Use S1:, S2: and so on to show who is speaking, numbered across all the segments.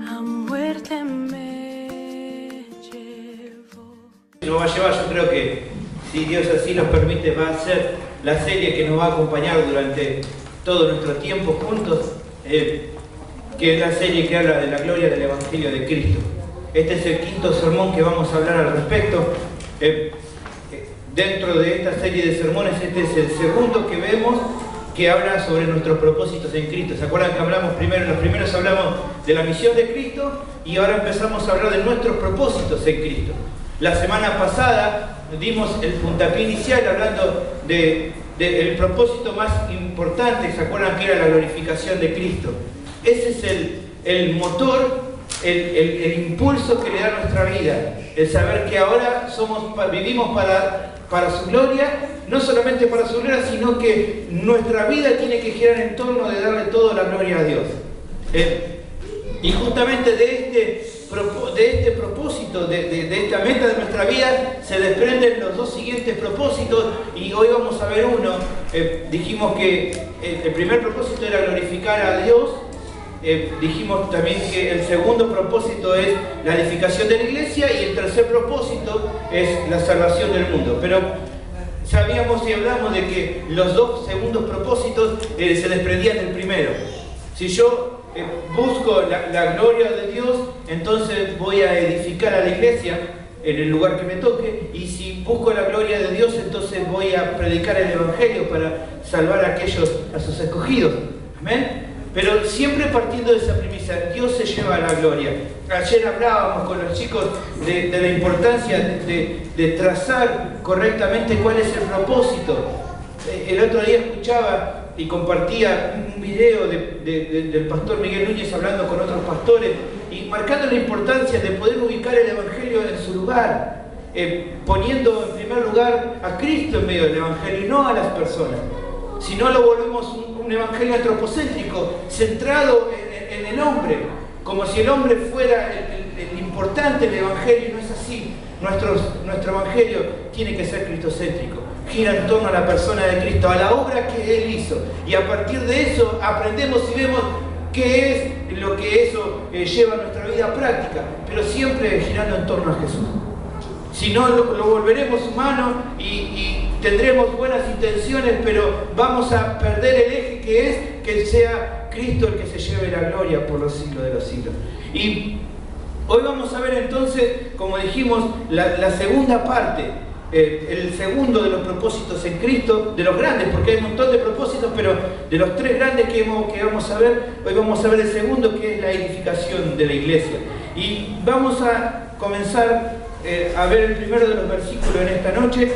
S1: la muerte me llevó.
S2: Nos va a llevar, yo creo que, si Dios así nos permite, va a ser la serie que nos va a acompañar durante todo nuestro tiempo juntos, que es la serie que habla de la gloria del Evangelio de Cristo. Este es el quinto sermón que vamos a hablar al respecto. Dentro de esta serie de sermones, este es el segundo que vemos que habla sobre nuestros propósitos en Cristo. ¿Se acuerdan que hablamos primero? Los primeros hablamos de la misión de Cristo y ahora empezamos a hablar de nuestros propósitos en Cristo. La semana pasada dimos el puntapié inicial hablando del propósito más importante. ¿Se acuerdan que era la glorificación de Cristo? Ese es el motor, el impulso que le da a nuestra vida, el saber que ahora vivimos para su gloria, no solamente para su gloria, sino que nuestra vida tiene que girar en torno de darle toda la gloria a Dios. Y justamente de este propósito, de esta meta de nuestra vida, se desprenden los dos siguientes propósitos, y hoy vamos a ver uno. Dijimos que el primer propósito era glorificar a Dios. Dijimos también que el segundo propósito es la edificación de la iglesia y el tercer propósito es la salvación del mundo. Pero sabíamos y hablamos de que los dos segundos propósitos se desprendían del primero. Si yo busco la gloria de Dios, entonces voy a edificar a la iglesia en el lugar que me toque, y si busco la gloria de Dios, entonces voy a predicar el Evangelio para salvar a sus escogidos. Amén. Pero siempre partiendo de esa premisa, Dios se lleva la gloria. Ayer hablábamos con los chicos de la importancia de trazar correctamente cuál es el propósito. El otro día escuchaba y compartía un video del pastor Miguel Núñez hablando con otros pastores y marcando la importancia de poder ubicar el Evangelio en su lugar, poniendo en primer lugar a Cristo en medio del Evangelio y no a las personas. Si no, lo volvemos un evangelio antropocéntrico, centrado en el hombre, como si el hombre fuera el importante en el evangelio, y no es así. Nuestro evangelio tiene que ser cristocéntrico, gira en torno a la persona de Cristo, a la obra que Él hizo, y a partir de eso aprendemos y vemos qué es lo que eso lleva a nuestra vida práctica, pero siempre girando en torno a Jesús. Si no, lo volveremos humano y tendremos buenas intenciones, pero vamos a perder el eje, que es que sea Cristo el que se lleve la gloria por los siglos de los siglos. Y hoy vamos a ver entonces, como dijimos, la segunda parte, el segundo de los propósitos en Cristo, de los grandes, porque hay un montón de propósitos, pero de los tres grandes que vamos a ver, hoy vamos a ver el segundo, que es la edificación de la iglesia. Y vamos a comenzar a ver el primero de los versículos en esta noche,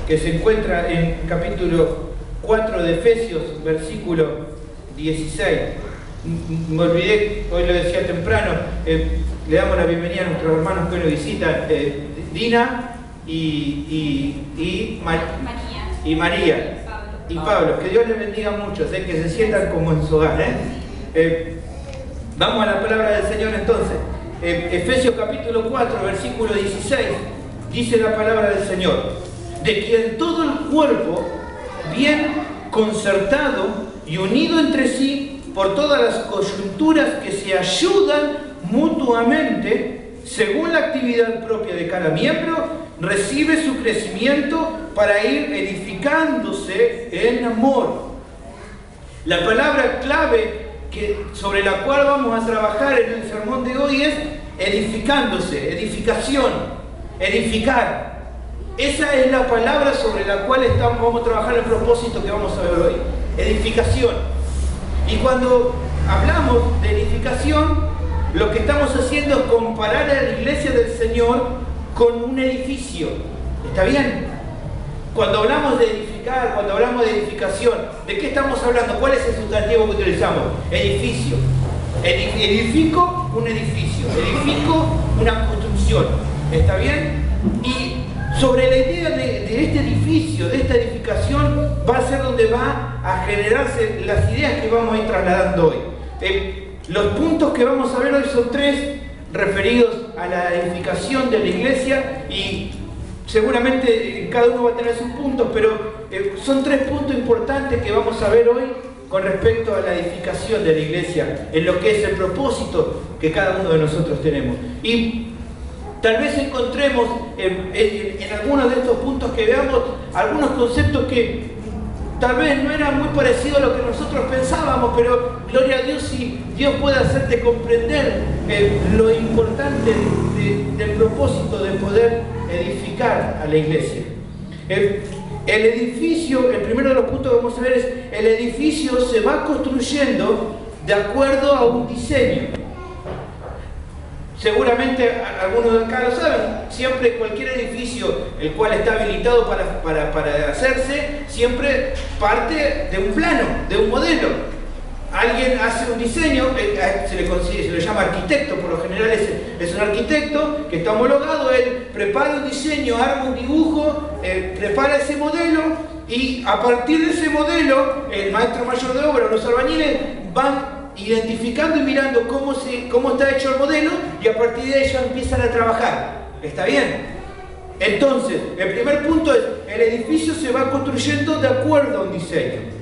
S2: que se encuentra en capítulo 4 de Efesios, versículo 16. Me olvidé, hoy lo decía temprano, le damos la bienvenida a nuestros hermanos que hoy nos visitan, Dina y María y Pablo. Que Dios les bendiga mucho, que se sientan como en su hogar. Vamos a la palabra del Señor entonces. Efesios capítulo 4, versículo 16, dice la palabra del Señor: de quien todo el cuerpo, bien concertado y unido entre sí por todas las coyunturas que se ayudan mutuamente, según la actividad propia de cada miembro, recibe su crecimiento para ir edificándose en amor. La palabra clave sobre la cual vamos a trabajar en el sermón de hoy es edificándose, edificación, edificar. Esa es la palabra sobre la cual vamos a trabajar el propósito que vamos a ver hoy, edificación. Y cuando hablamos de edificación, lo que estamos haciendo es comparar a la iglesia del Señor con un edificio. ¿Está bien? Cuando hablamos de edificar, cuando hablamos de edificación, ¿de qué estamos hablando? ¿Cuál es el sustantivo que utilizamos? Edificio. Edifico un edificio, edifico una construcción. ¿Está bien? Y sobre la idea de este edificio, de esta edificación, va a ser donde va a generarse las ideas que vamos a ir trasladando hoy. Los puntos que vamos a ver hoy son tres, referidos a la edificación de la iglesia, y seguramente cada uno va a tener sus puntos, pero son tres puntos importantes que vamos a ver hoy con respecto a la edificación de la iglesia, en lo que es el propósito que cada uno de nosotros tenemos. Y tal vez encontremos en algunos de estos puntos que veamos algunos conceptos que tal vez no eran muy parecidos a lo que nosotros pensábamos, pero gloria a Dios si Dios puede hacerte comprender lo importante del propósito de poder edificar a la iglesia. El edificio, el primero de los puntos que vamos a ver es, el edificio se va construyendo de acuerdo a un diseño. Seguramente algunos de acá lo saben, siempre cualquier edificio el cual está habilitado para hacerse, siempre parte de un plano, de un modelo. Alguien hace un diseño, se le llama arquitecto, por lo general es un arquitecto que está homologado, él prepara un diseño, arma un dibujo, prepara ese modelo y a partir de ese modelo, el maestro mayor de obra, los albañiles van identificando y mirando cómo está hecho el modelo y a partir de ello empiezan a trabajar. ¿Está bien? Entonces, el primer punto es, el edificio se va construyendo de acuerdo a un diseño.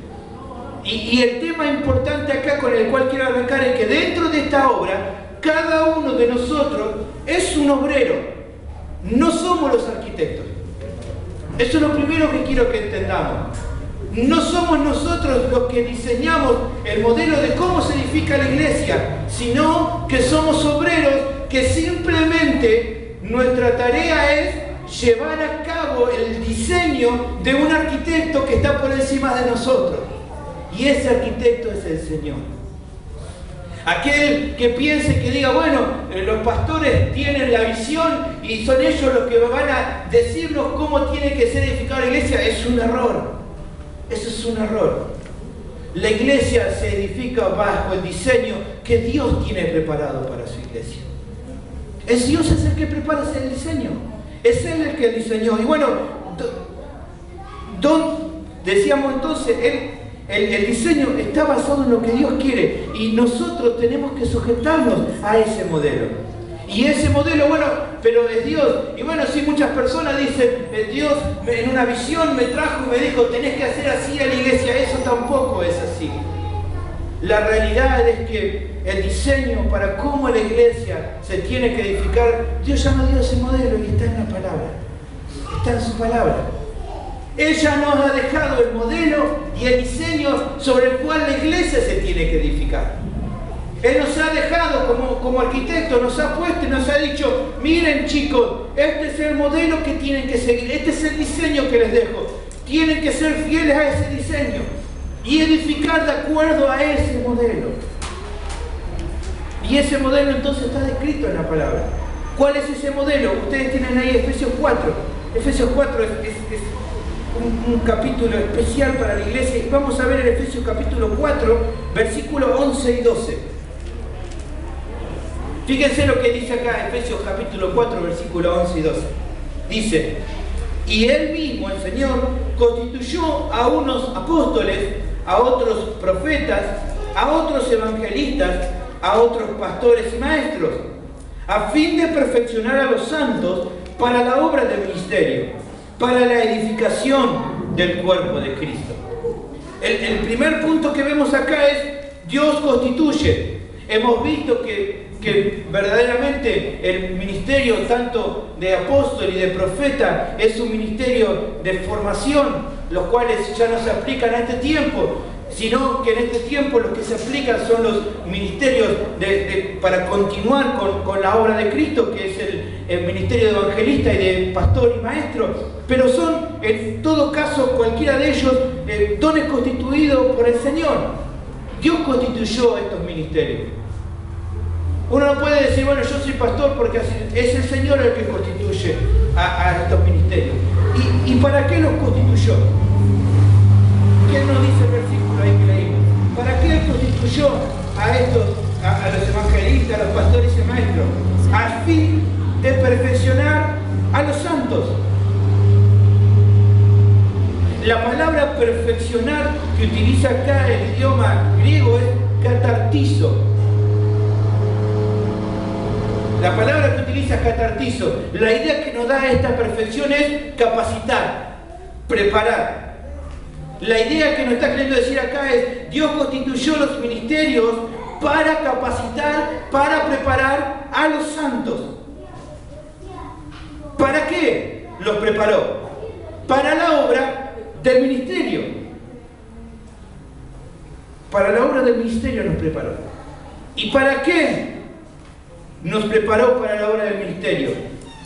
S2: Y el tema importante acá con el cual quiero arrancar es que dentro de esta obra, cada uno de nosotros es un obrero. No somos los arquitectos. Eso es lo primero que quiero que entendamos. No somos nosotros los que diseñamos el modelo de cómo se edifica la iglesia, sino que somos obreros que simplemente nuestra tarea es llevar a cabo el diseño de un arquitecto que está por encima de nosotros. Y ese arquitecto es el Señor. Aquel que piense, que diga, bueno, los pastores tienen la visión y son ellos los que van a decirnos cómo tiene que ser edificada la iglesia, es un error. Eso es un error. La iglesia se edifica bajo el diseño que Dios tiene preparado para su iglesia. Dios es el que prepara ese diseño. Es Él el que diseñó. Y bueno, decíamos entonces, el diseño está basado en lo que Dios quiere y nosotros tenemos que sujetarnos a ese modelo. Y ese modelo, bueno, pero es Dios. Y bueno, sí, muchas personas dicen, Dios en una visión me trajo y me dijo, tenés que hacer así a la iglesia. Eso tampoco es así. La realidad es que el diseño para cómo la iglesia se tiene que edificar, Dios ya nos dio ese modelo y está en la palabra. Está en su palabra. Ella nos ha dejado el modelo y el diseño sobre el cual la iglesia se tiene que edificar. Él nos ha dejado como arquitecto, nos ha puesto y nos ha dicho, miren chicos, este es el modelo que tienen que seguir, este es el diseño que les dejo. Tienen que ser fieles a ese diseño y edificar de acuerdo a ese modelo. Y ese modelo entonces está descrito en la palabra. ¿Cuál es ese modelo? Ustedes tienen ahí Efesios 4. Efesios 4 es un capítulo especial para la iglesia. Y vamos a ver en Efesios capítulo 4, versículos 11 y 12. Fíjense lo que dice acá, Efesios capítulo 4, versículos 11 y 12. Dice, y Él mismo, el Señor, constituyó a unos apóstoles, a otros profetas, a otros evangelistas, a otros pastores y maestros, a fin de perfeccionar a los santos para la obra del ministerio, para la edificación del cuerpo de Cristo. El primer punto que vemos acá es, Dios constituye. Hemos visto que verdaderamente el ministerio tanto de apóstol y de profeta es un ministerio de formación, los cuales ya no se aplican a este tiempo, sino que en este tiempo los que se aplican son los ministerios para continuar con la obra de Cristo, que es el ministerio de evangelista y de pastor y maestro, pero son en todo caso cualquiera de ellos dones constituidos por el Señor. Dios constituyó estos ministerios. Uno no puede decir, bueno, yo soy pastor porque es el Señor el que constituye a estos ministerios. ¿Y para qué los constituyó? ¿Qué nos dice el versículo ahí que leímos? ¿Para qué constituyó a los evangelistas, a los pastores y maestros? A fin de perfeccionar a los santos. La palabra perfeccionar que utiliza acá el idioma griego es catartizo. La palabra que utiliza es catartizo. La idea que nos da esta perfección es capacitar, preparar. La idea que nos está queriendo decir acá es, Dios constituyó los ministerios para capacitar, para preparar a los santos. ¿Para qué los preparó? Para la obra del ministerio. Para la obra del ministerio nos preparó. ¿Y para qué nos preparó para la obra del ministerio?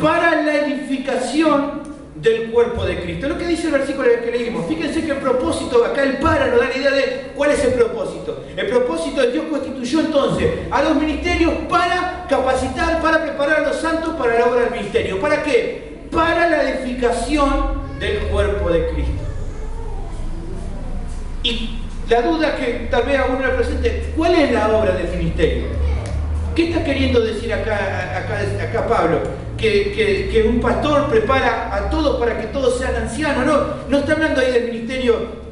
S2: Para la edificación del cuerpo de Cristo. Lo que dice el versículo que leímos. Fíjense que el propósito, acá el para nos da la idea de cuál es el propósito. El propósito de Dios constituyó entonces a los ministerios para capacitar, para preparar a los santos para la obra del ministerio. ¿Para qué? Para la edificación del cuerpo de Cristo. Y la duda que tal vez alguno le presente, ¿cuál es la obra del ministerio? ¿Qué está queriendo decir acá Pablo? Que un pastor prepara a todos para que todos sean ancianos. No está hablando ahí del ministerio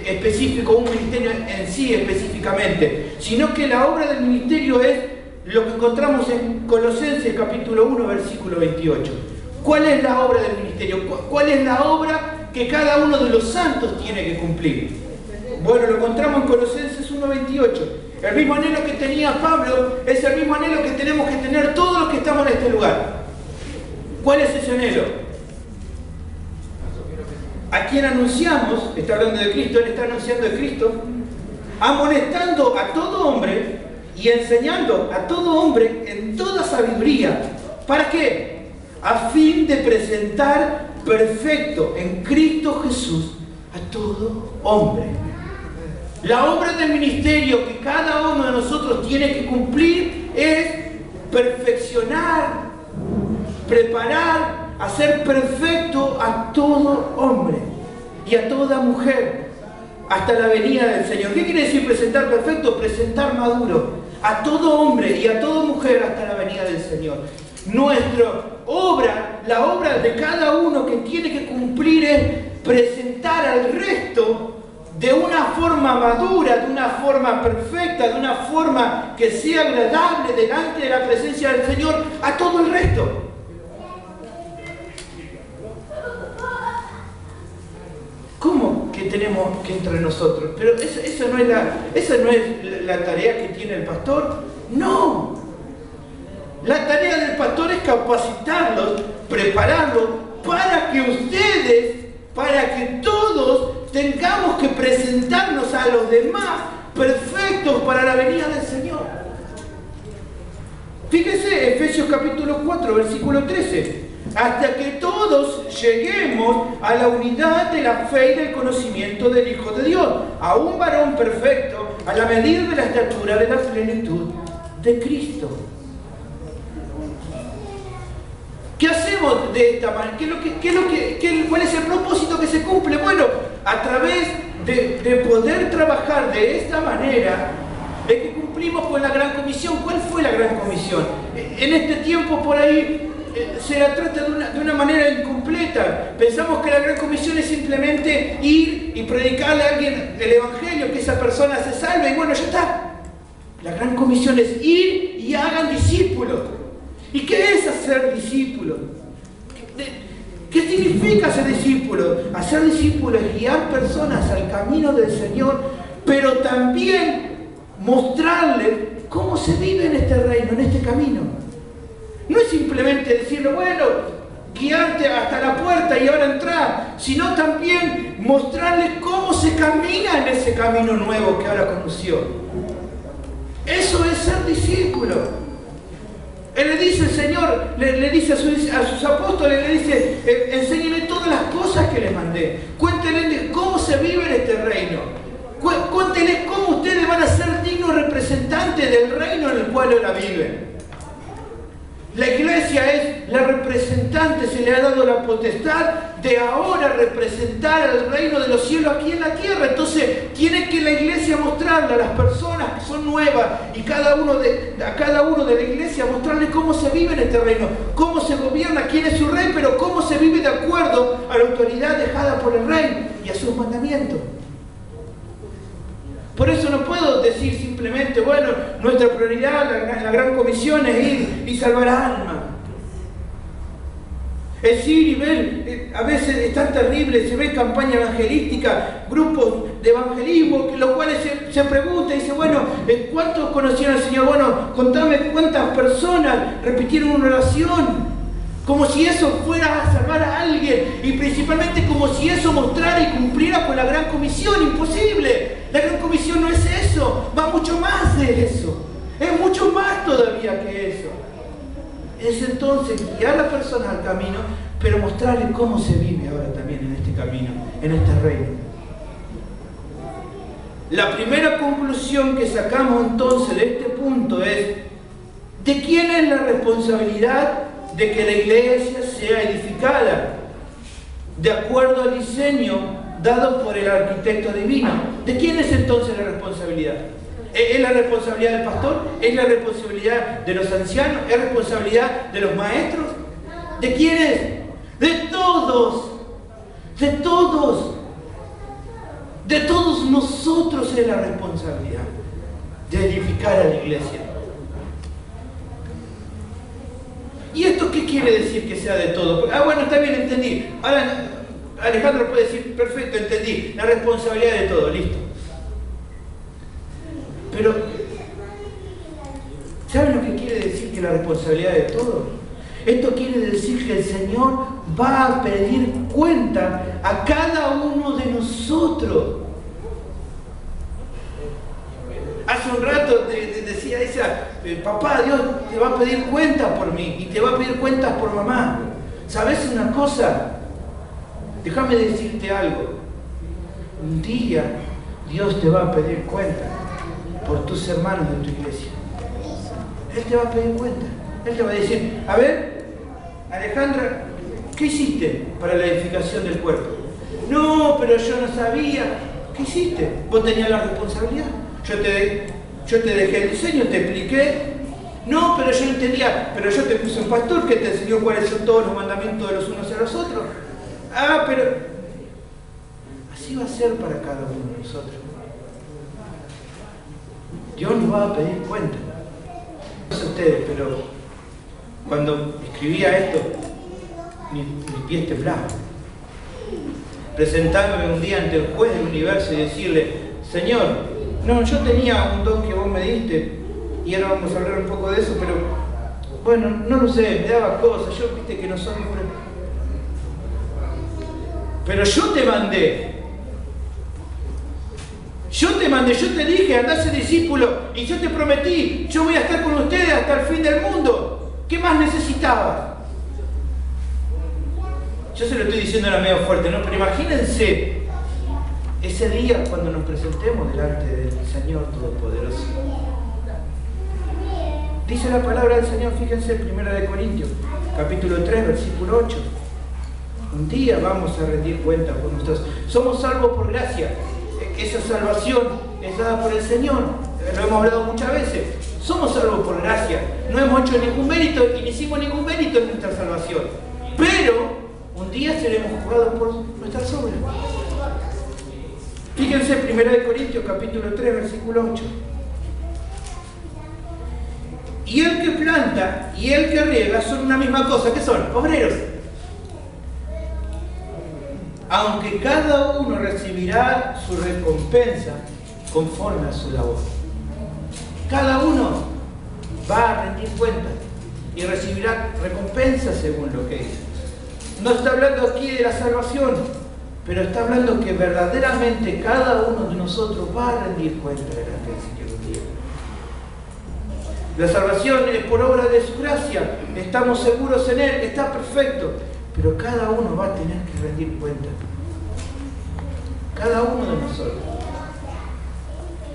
S2: específico, un ministerio en sí específicamente, sino que la obra del ministerio es lo que encontramos en Colosenses capítulo 1, versículo 28. ¿Cuál es la obra del ministerio? ¿Cuál es la obra que cada uno de los santos tiene que cumplir? Bueno, lo encontramos en Colosenses 1, 28. El mismo anhelo que tenía Pablo es el mismo anhelo que tenemos que tener todos los que estamos en este lugar. ¿Cuál es ese anhelo? ¿A quién anunciamos? Está hablando de Cristo, él está anunciando de Cristo, amonestando a todo hombre y enseñando a todo hombre en toda sabiduría. ¿Para qué? A fin de presentar perfecto en Cristo Jesús a todo hombre. La obra del ministerio que cada uno de nosotros tiene que cumplir es perfeccionar, preparar, hacer perfecto a todo hombre y a toda mujer hasta la venida del Señor. ¿Qué quiere decir presentar perfecto? Presentar maduro a todo hombre y a toda mujer hasta la venida del Señor. Nuestra obra, la obra de cada uno que tiene que cumplir es presentar al resto de una forma madura, de una forma perfecta, de una forma que sea agradable delante de la presencia del Señor a todo el resto. ¿Cómo que tenemos que entre nosotros? Pero esa no es la tarea que tiene el pastor. No. La tarea del pastor es capacitarlos, prepararlos para que ustedes, para que todos tengamos que presentarnos a los demás perfectos para la venida del Señor. Fíjense, Efesios capítulo 4, versículo 13. Hasta que todos lleguemos a la unidad de la fe y del conocimiento del Hijo de Dios, a un varón perfecto, a la medida de la estatura de la plenitud de Cristo. ¿Qué hacemos de esta manera? ¿Cuál es el propósito que se cumple? Bueno, a través de poder trabajar de esta manera, es que cumplimos con la Gran Comisión. ¿Cuál fue la Gran Comisión? En este tiempo por ahí se la trata de una manera incompleta. Pensamos que la Gran Comisión es simplemente ir y predicarle a alguien el Evangelio, que esa persona se salve y bueno, ya está. La Gran Comisión es ir y hagan discípulos. ¿Y qué es hacer discípulos? ¿Qué significa ser discípulo? Hacer discípulos es guiar personas al camino del Señor, pero también mostrarles cómo se vive en este reino, en este camino. No es simplemente decirle, bueno, guiarte hasta la puerta y ahora entrar, sino también mostrarles cómo se camina en ese camino nuevo que ahora conoció. Eso es ser discípulo. Él le dice, el Señor, le dice a sus apóstoles, le dice, enséñenle todas las cosas que les mandé. Cuéntenle cómo se vive en este reino. Cuéntenle cómo ustedes van a ser dignos representantes del reino en el cual ahora viven. La iglesia es la representante, se le ha dado la potestad de ahora representar al reino de los cielos aquí en la tierra. Entonces tiene que la iglesia mostrarle a las personas que son nuevas y a cada uno de la iglesia mostrarle cómo se vive en este reino, cómo se gobierna, quién es su rey, pero cómo se vive de acuerdo a la autoridad dejada por el rey y a sus mandamientos. Por eso no puedo decir simplemente, bueno, nuestra prioridad, la gran comisión es ir y salvar almas. Es ir y ver, a veces es tan terrible, se ve campaña evangelística, grupos de evangelismo, que los cuales se pregunta y dice, bueno, ¿cuántos conocieron al Señor? Bueno, contame cuántas personas repitieron una oración. Como si eso fuera a salvar a alguien, y principalmente como si eso mostrara y cumpliera con la gran comisión. Imposible. La gran comisión no es eso, va mucho más de eso. Es mucho más todavía que eso. Es entonces guiar a la persona al camino, pero mostrarle cómo se vive ahora también en este camino, en este reino. La primera conclusión que sacamos entonces de este punto es: ¿de quién es la responsabilidad de que la iglesia sea edificada de acuerdo al diseño dado por el arquitecto divino? ¿De quién es entonces la responsabilidad? ¿Es la responsabilidad del pastor? ¿Es la responsabilidad de los ancianos? ¿Es responsabilidad de los maestros? ¿De quién es? De todos. De todos. De todos nosotros es la responsabilidad de edificar a la iglesia. ¿Y esto qué quiere decir que sea de todo? Bueno, está bien, entendí. Ahora Alejandro puede decir, perfecto, entendí. La responsabilidad de todo, listo. Pero, ¿saben lo que quiere decir que la responsabilidad de todo? Esto quiere decir que el Señor va a pedir cuenta a cada uno de nosotros. Hace un rato decía esa, papá, Dios te va a pedir cuentas por mí y te va a pedir cuentas por mamá. ¿Sabes una cosa? Déjame decirte algo. Un día Dios te va a pedir cuentas por tus hermanos de tu iglesia. Él te va a pedir cuentas. Él te va a decir, a ver, Alejandra, ¿qué hiciste para la edificación del cuerpo? No, pero yo no sabía. ¿Qué hiciste? Vos tenías la responsabilidad. Yo te dejé el diseño, te expliqué. No, pero yo no entendía. Pero yo te puse un pastor que te enseñó cuáles son todos los mandamientos de los unos a los otros. Ah, pero así va a ser para cada uno de nosotros. Dios nos va a pedir cuenta. No sé ustedes, pero cuando escribía esto, mis pies temblaban. Presentarme un día ante el juez del universo y decirle, Señor, no, yo tenía un don que vos me diste, y ahora vamos a hablar un poco de eso, pero bueno, no lo sé, me daba cosas, yo viste que no soy, pero yo te mandé. Yo te dije, andá a ser discípulo, y yo te prometí, yo voy a estar con ustedes hasta el fin del mundo. ¿Qué más necesitabas? Yo se lo estoy diciendo ahora medio fuerte, ¿no? Pero imagínense ese día cuando nos presentemos delante del Señor Todopoderoso. Dice la palabra del Señor, fíjense, 1 Corintios, capítulo 3, versículo 8. Un día vamos a rendir cuenta por nosotros. Somos salvos por gracia. Esa salvación es dada por el Señor. Lo hemos hablado muchas veces. Somos salvos por gracia. No hemos hecho ningún mérito y ni hicimos ningún mérito en nuestra salvación. Pero un día seremos juzgados por nuestras obras. Fíjense 1 Corintios capítulo 3, versículo 8. Y el que planta y el que riega son una misma cosa. ¿Qué son? Obreros. Aunque cada uno recibirá su recompensa conforme a su labor. Cada uno va a rendir cuenta y recibirá recompensa según lo que hizo. No está hablando aquí de la salvación, pero está hablando que verdaderamente cada uno de nosotros va a rendir cuenta delante del Señor un día. La salvación es por obra de su gracia, estamos seguros en Él, está perfecto, pero cada uno va a tener que rendir cuenta. Cada uno de nosotros.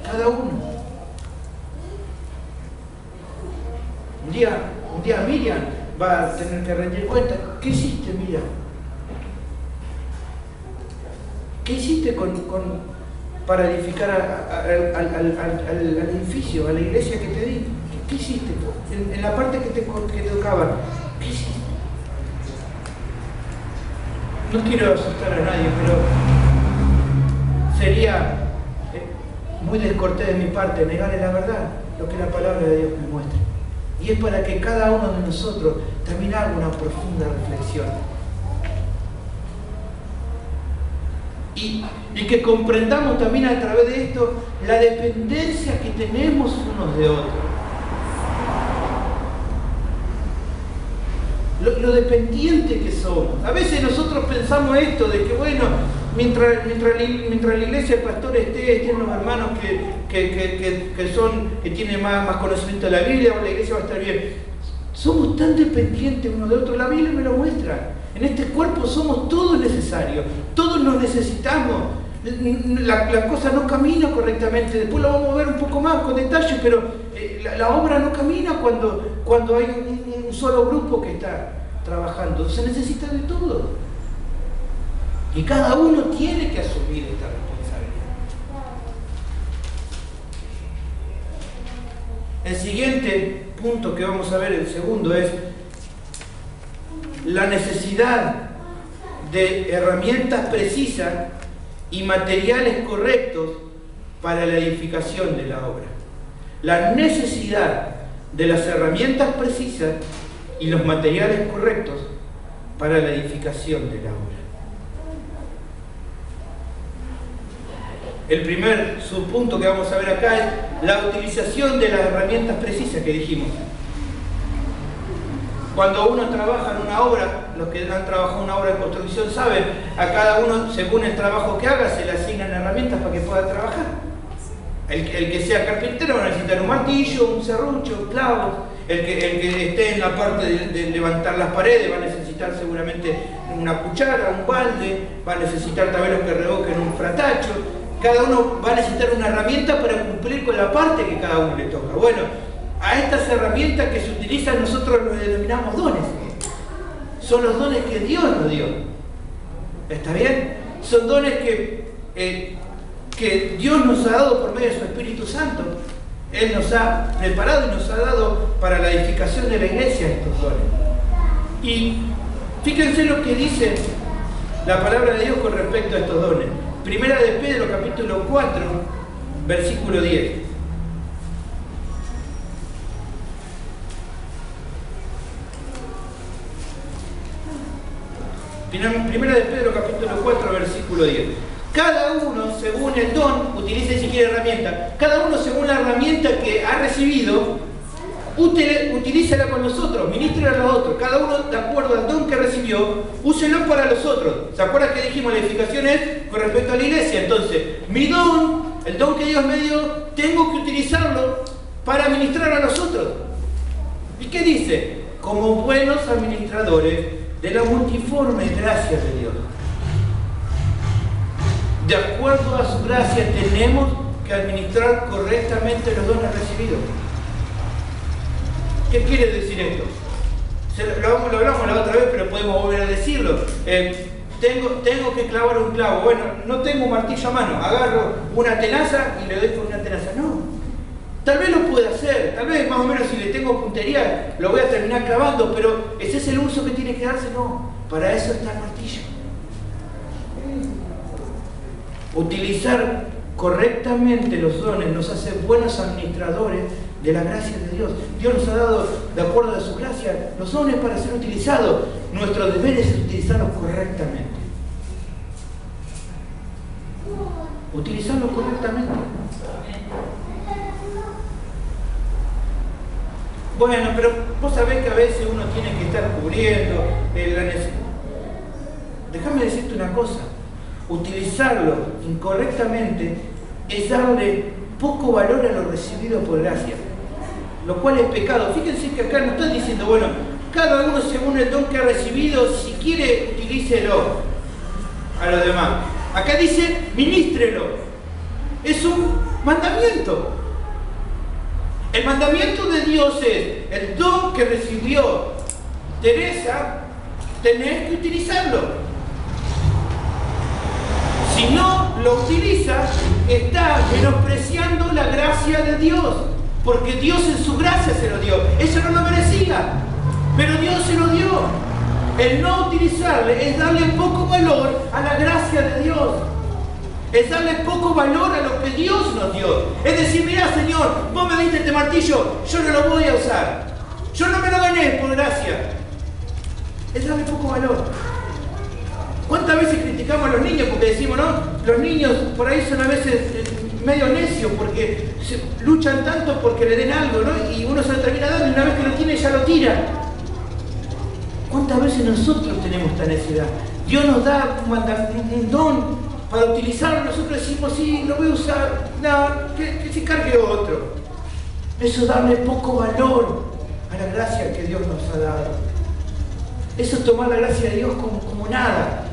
S2: Cada uno. Un día Miriam va a tener que rendir cuenta. ¿Qué hiciste, Miriam? ¿Qué hiciste para edificar al edificio, a la iglesia que te di? ¿Qué hiciste? En la parte que te tocaba. ¿Qué hiciste? No quiero asustar a nadie, pero sería muy descortés de mi parte negarle la verdad, lo que la palabra de Dios me muestra. Y es para que cada uno de nosotros también haga una profunda reflexión y que comprendamos también a través de esto la dependencia que tenemos unos de otros. Lo dependiente que somos. A veces nosotros pensamos esto, de que bueno, mientras la iglesia, el pastor estén los hermanos que tienen más conocimiento de la Biblia, la iglesia va a estar bien. Somos tan dependientes unos de otros, la Biblia me lo muestra. En este cuerpo somos todos necesarios, todos nos necesitamos. La cosa no camina correctamente, después lo vamos a ver un poco más con detalle, pero la obra no camina cuando hay un solo grupo que está trabajando. Se necesita de todo. Y cada uno tiene que asumir esta responsabilidad. El siguiente punto que vamos a ver, el segundo, es la necesidad de herramientas precisas y materiales correctos para la edificación de la obra. La necesidad de las herramientas precisas y los materiales correctos para la edificación de la obra. El primer subpunto que vamos a ver acá es la utilización de las herramientas precisas que dijimos. Cuando uno trabaja en una obra, los que han trabajado en una obra de construcción saben, a cada uno, según el trabajo que haga, se le asignan herramientas para que pueda trabajar. El que sea carpintero va a necesitar un martillo, un serrucho, clavos. El que esté en la parte de levantar las paredes va a necesitar seguramente una cuchara, un balde, va a necesitar también los que revoquen un fratacho. Cada uno va a necesitar una herramienta para cumplir con la parte que cada uno le toca. Bueno, a estas herramientas que se utilizan nosotros los denominamos dones. Son los dones que Dios nos dio. ¿Está bien? Son dones que Dios nos ha dado por medio de su Espíritu Santo. Él nos ha preparado y nos ha dado para la edificación de la iglesia estos dones. Y fíjense lo que dice la palabra de Dios con respecto a estos dones. Primera de Pedro, capítulo 4, versículo 10. Primera de Pedro, capítulo 4, versículo 10. Cada uno, según el don, utilice si quiere herramienta, cada uno según la herramienta que ha recibido, utilícela con los otros, ministre a los otros. Cada uno, de acuerdo al don que recibió, úselo para los otros. ¿Se acuerdan que dijimos la edificación es con respecto a la iglesia? Entonces, mi don, el don que Dios me dio, tengo que utilizarlo para ministrar a los otros. ¿Y qué dice? Como buenos administradores de la multiforme gracia de Dios. De acuerdo a su gracia tenemos que administrar correctamente los dones recibidos. ¿Qué quiere decir esto? Lo hablamos la otra vez, pero podemos volver a decirlo. Tengo que clavar un clavo. Bueno, no tengo un martillo a mano. Agarro una tenaza y le doy con una tenaza. No. Tal vez lo pueda hacer. Tal vez más o menos si le tengo puntería lo voy a terminar clavando. Pero ¿ese es el uso que tiene que darse? No. Para eso está el martillo. Utilizar correctamente los dones nos hace buenos administradores de la gracia de Dios. Dios nos ha dado, de acuerdo a su gracia, los dones para ser utilizados. Nuestro deber es utilizarlos correctamente. Utilizarlos correctamente. Bueno, pero vos sabés que a veces uno tiene que estar cubriendo la necesidad. Déjame decirte una cosa. Utilizarlo incorrectamente es darle poco valor a lo recibido por gracia, lo cual es pecado. Fíjense que acá no está diciendo, bueno, cada uno según el don que ha recibido, si quiere, utilícelo a los demás. Acá dice, ministrelo. Es un mandamiento. El mandamiento de Dios es, el don que recibió Teresa, tenés que utilizarlo. Si no lo utiliza, está menospreciando la gracia de Dios. Porque Dios en su gracia se lo dio. Ella no lo merecía, pero Dios se lo dio. El no utilizarle es darle poco valor a la gracia de Dios. Es darle poco valor a lo que Dios nos dio. Es decir, mirá, Señor, vos me diste este martillo, yo no lo voy a usar. Yo no me lo gané por gracia. Es darle poco valor. ¿Cuántas veces criticamos a los niños porque decimos, no, los niños por ahí son a veces medio necios porque luchan tanto porque le den algo, ¿no? Y uno se lo termina dando y una vez que lo tiene ya lo tira. ¿Cuántas veces nosotros tenemos esta necesidad? Dios nos da un don para utilizarlo, nosotros decimos, sí, lo voy a usar, no, que se cargue otro. Eso es darle poco valor a la gracia que Dios nos ha dado. Eso es tomar la gracia de Dios como nada.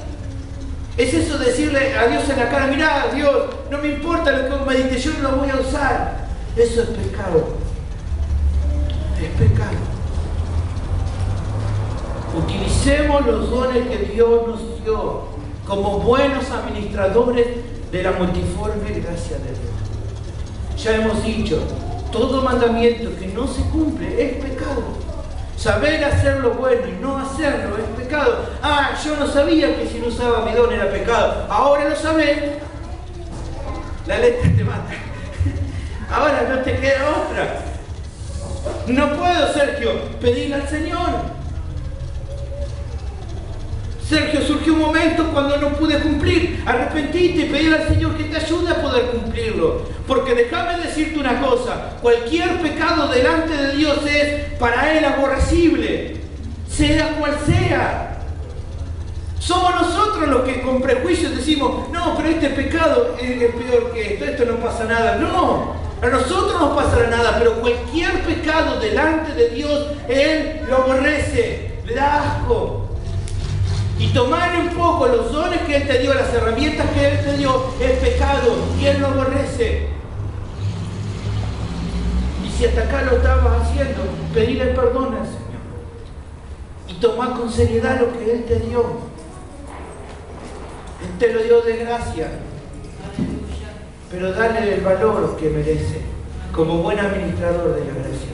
S2: Es eso decirle a Dios en la cara, mirá, Dios, no me importa lo que vos me diste, yo no lo voy a usar. Eso es pecado. Es pecado. Utilicemos los dones que Dios nos dio como buenos administradores de la multiforme gracia de Dios. Ya hemos dicho, todo mandamiento que no se cumple es pecado. Saber hacer lo bueno y no hacerlo es pecado. Ah, yo no sabía que si no usaba mi don era pecado. Ahora lo sabés. La letra te mata. Ahora no te queda otra. No puedo, Sergio, pedirle al Señor. Sergio, surgió un momento cuando no pude cumplir. Arrepentite y pedile al Señor que te ayude a poder cumplirlo. Porque déjame decirte una cosa, cualquier pecado delante de Dios es para Él aborrecible, sea cual sea. Somos nosotros los que con prejuicios decimos, no, pero este pecado es peor que esto no pasa nada. No, a nosotros no pasará nada, pero cualquier pecado delante de Dios, Él lo aborrece, le da asco. Y tomar un poco los dones que Él te dio, las herramientas que Él te dio, es pecado y Él lo aborrece. Y si hasta acá lo estabas haciendo, pedirle perdón al Señor. Y tomar con seriedad lo que Él te dio. Él te lo dio de gracia. Pero dale el valor que merece como buen administrador de la gracia.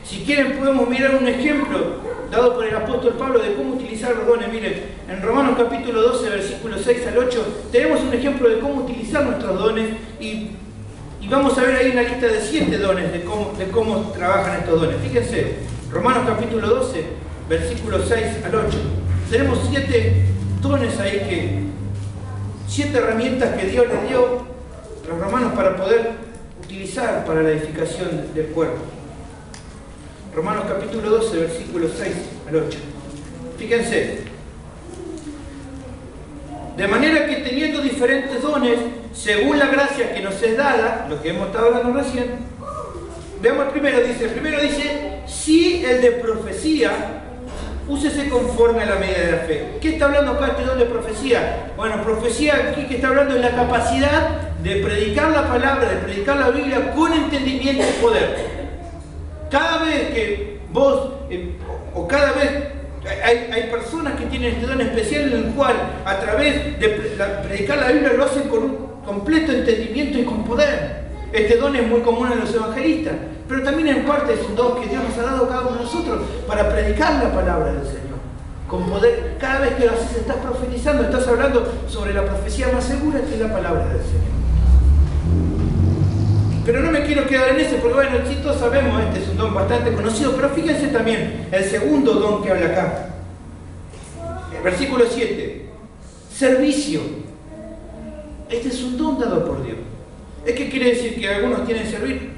S2: Si quieren podemos mirar un ejemplo dado por el apóstol Pablo de cómo utilizar los dones. Miren, en Romanos capítulo 12, versículos 6 al 8, tenemos un ejemplo de cómo utilizar nuestros dones y vamos a ver ahí una lista de 7 dones de cómo trabajan estos dones. Fíjense, Romanos capítulo 12, versículos 6 al 8. Tenemos 7 dones ahí 7 herramientas que Dios les dio a los romanos para poder utilizar para la edificación del cuerpo. Romanos capítulo 12, versículos 6 al 8. Fíjense. De manera que teniendo diferentes dones, según la gracia que nos es dada, lo que hemos estado hablando recién, veamos el primero dice, si el de profecía, úsese conforme a la medida de la fe. ¿Qué está hablando acá este don de profecía? Bueno, profecía aquí que está hablando es la capacidad de predicar la palabra, de predicar la Biblia con entendimiento y poder. Cada vez que vos, o cada vez, hay personas que tienen este don especial en el cual a través de predicar la Biblia lo hacen con un completo entendimiento y con poder. Este don es muy común en los evangelistas, pero también en parte es un don que Dios nos ha dado a cada uno de nosotros para predicar la palabra del Señor. Con poder, cada vez que lo haces estás profetizando, estás hablando sobre la profecía más segura que es la palabra del Señor. Pero no me quiero quedar en ese, porque bueno, sí todos sabemos, este es un don bastante conocido, pero fíjense también el segundo don que habla acá. El versículo 7. Servicio. Este es un don dado por Dios. ¿Qué quiere decir? Que algunos tienen servir.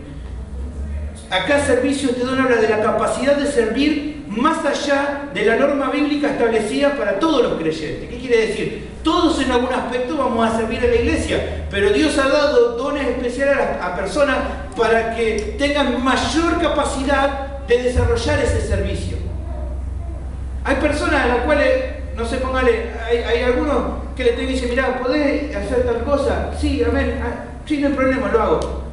S2: Acá servicio, este don habla de la capacidad de servir más allá de la norma bíblica establecida para todos los creyentes. ¿Qué quiere decir? Todos en algún aspecto vamos a servir a la iglesia, pero Dios ha dado dones especiales a personas para que tengan mayor capacidad de desarrollar ese servicio. Hay personas a las cuales, no sé, póngale, hay algunos que le tengan y dicen, mirá, ¿podés hacer tal cosa? Sí, amén, sí, no hay problema, lo hago.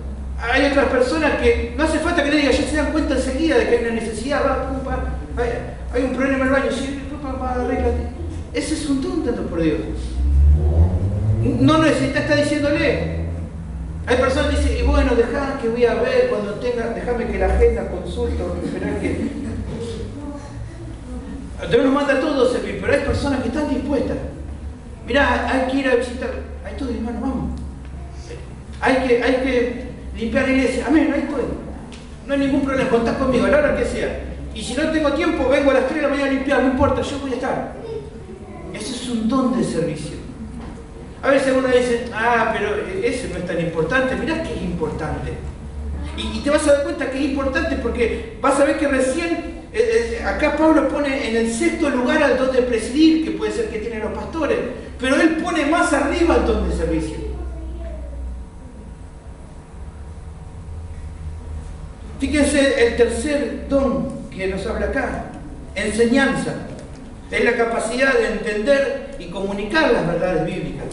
S2: Hay otras personas que no hace falta que le diga, ya se dan cuenta enseguida de que hay una necesidad, hay un problema en el baño, sí, arréglate. Ese es un don dado por Dios. No necesita estar diciéndole. Hay personas que dicen, y bueno, dejá que voy a ver cuando tenga, déjame que la agenda consulta, esperar que... Dios nos manda a todos a servir, pero hay personas que están dispuestas. Mirá, hay que ir a visitar, ahí estoy, hermano, vamos. Hay que limpiar la iglesia, amén, ahí estoy. No hay ningún problema, contás conmigo, a la hora que sea. Y si no tengo tiempo, vengo a las 3 de la mañana a limpiar, no importa, yo voy a estar. Eso es un don de servicio. A veces uno dice, pero ese no es tan importante. Mirá que es importante. Y te vas a dar cuenta que es importante porque vas a ver que recién, acá Pablo pone en el 6º lugar al don de presidir, que puede ser que tienen los pastores, pero él pone más arriba el don de servicio. Fíjense el tercer don que nos habla acá, enseñanza. Es la capacidad de entender y comunicar las verdades bíblicas.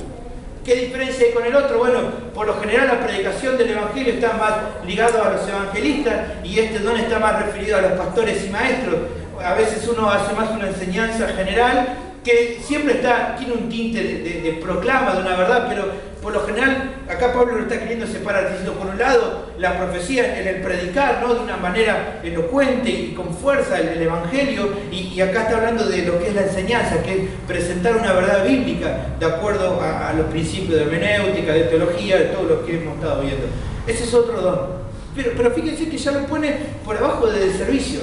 S2: ¿Qué diferencia hay con el otro? Bueno, por lo general la predicación del Evangelio está más ligado a los evangelistas y este don está más referido a los pastores y maestros. A veces uno hace más una enseñanza general que siempre tiene un tinte de proclama de una verdad, pero por lo general acá Pablo lo está queriendo separar, diciendo por un lado la profecía en el predicar, ¿no?, de una manera elocuente y con fuerza el Evangelio, y acá está hablando de lo que es la enseñanza, que es presentar una verdad bíblica de acuerdo a los principios de hermenéutica, de teología, de todo lo que hemos estado viendo. Ese es otro don. Pero fíjense que ya lo pone por abajo del servicio.